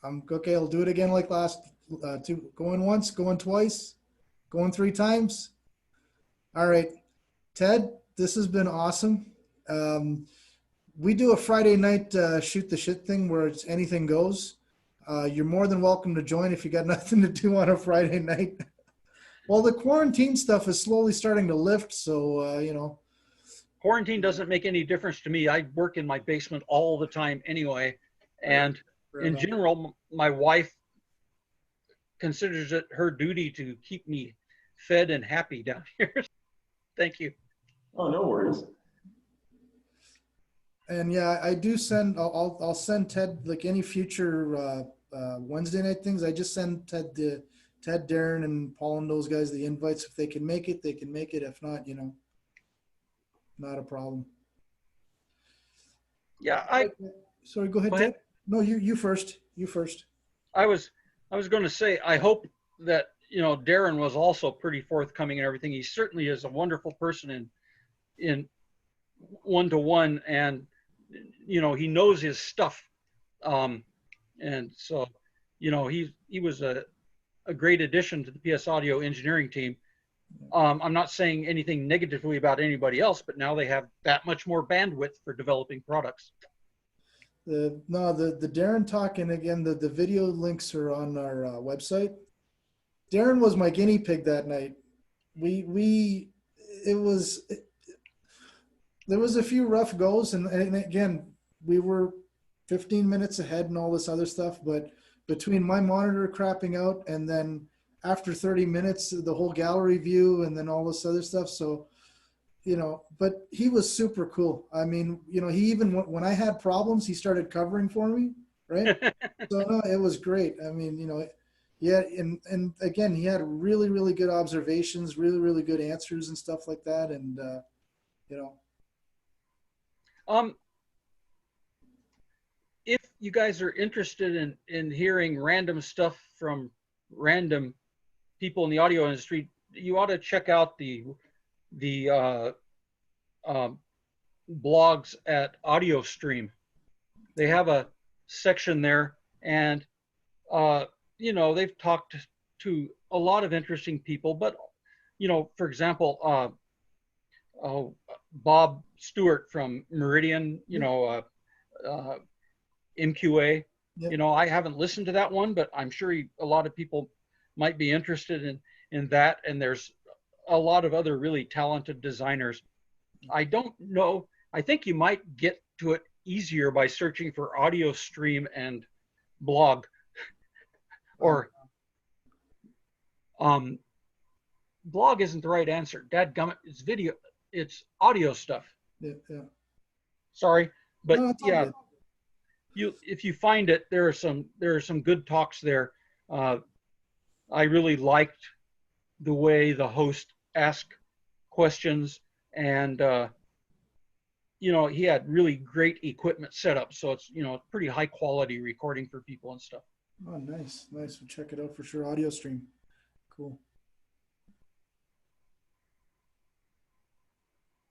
Okay, I'll do it again like last two. Going once, going twice, going 3 times. All right, Ted, this has been awesome. We do a Friday night shoot the shit thing where it's anything goes. You're more than welcome to join if you got nothing to do on a Friday night. Well, the quarantine stuff is slowly starting to lift, so you know. Quarantine doesn't make any difference to me. I work in my basement all the time anyway, and in general, my wife considers it her duty to keep me fed and happy down here. Thank you. Oh, no worries. And yeah, I do send. I'll send Ted like any future Wednesday night things. I just send Ted, Darren, and Paul and those guys the invites. If they can make it, they can make it. If not, you know, not a problem. Yeah, sorry. Go ahead, Ted. No, you first. You first. I was going to say, I hope that, you know, Darren was also pretty forthcoming and everything. He certainly is a wonderful person in one-to-one, and you know, he knows his stuff, and so, you know, he was a great addition to the PS Audio engineering team. I'm not saying anything negatively about anybody else, but now they have that much more bandwidth for developing products. The Darren talk, and again, the video links are on our website. Darren was my guinea pig that night. There was a few rough goes, and again, we were 15 minutes ahead and all this other stuff, but between my monitor crapping out and then after 30 minutes, the whole gallery view and then all this other stuff. So, you know, but he was super cool. I mean, you know, he even, when I had problems, he started covering for me, right? So no, it was great. I mean, you know, yeah, and again, he had really, really good observations, really, really good answers and stuff like that. And, you know. If you guys are interested in hearing random stuff from random people in the audio industry, you ought to check out the blogs at AudioStream. They have a section there, and you know, they've talked to a lot of interesting people. But you know, for example, Bob Stewart from Meridian, you know, MQA. Yep. You know, I haven't listened to that one, but I'm sure a lot of people might be interested in that. And there's a lot of other really talented designers. I don't know. I think you might get to it easier by searching for AudioStream and blog, or blog isn't the right answer. Dadgummit, it's video, it's audio stuff. Yeah. Sorry, but no, yeah. If you find it, there are some good talks there. I really liked the way the host asked questions, and you know, he had really great equipment set up, so it's, you know, pretty high quality recording for people and stuff. Oh, nice. We'll check it out for sure. AudioStream, cool.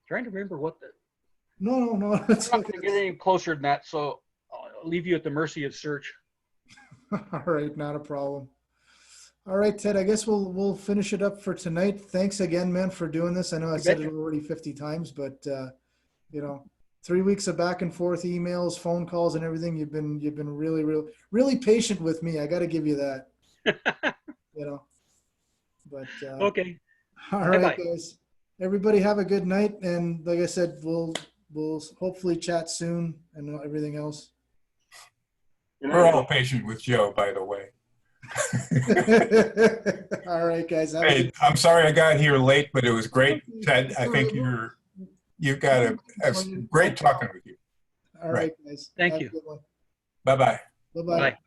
Trying to remember what the. No. I'm not going to get any closer than that, so I'll leave you at the mercy of search. All right, not a problem. All right, Ted, I guess we'll finish it up for tonight. Thanks again, man, for doing this. I know I said it already 50 times, but you know, 3 weeks of back and forth emails, phone calls, and everything. You've been really, really, really patient with me. I got to give you that. You know, But Okay. all right, Bye-bye. guys. Everybody have a good night, and like I said, we'll hopefully chat soon and everything else. We're all patient with Joe, by the way. All right, guys. Have a Hey, good I'm sorry I got here late, but it was great. Ted, I think you've got a great talking with you. All right, guys. Thank Have you. a good one. Bye-bye. Bye-bye. Bye.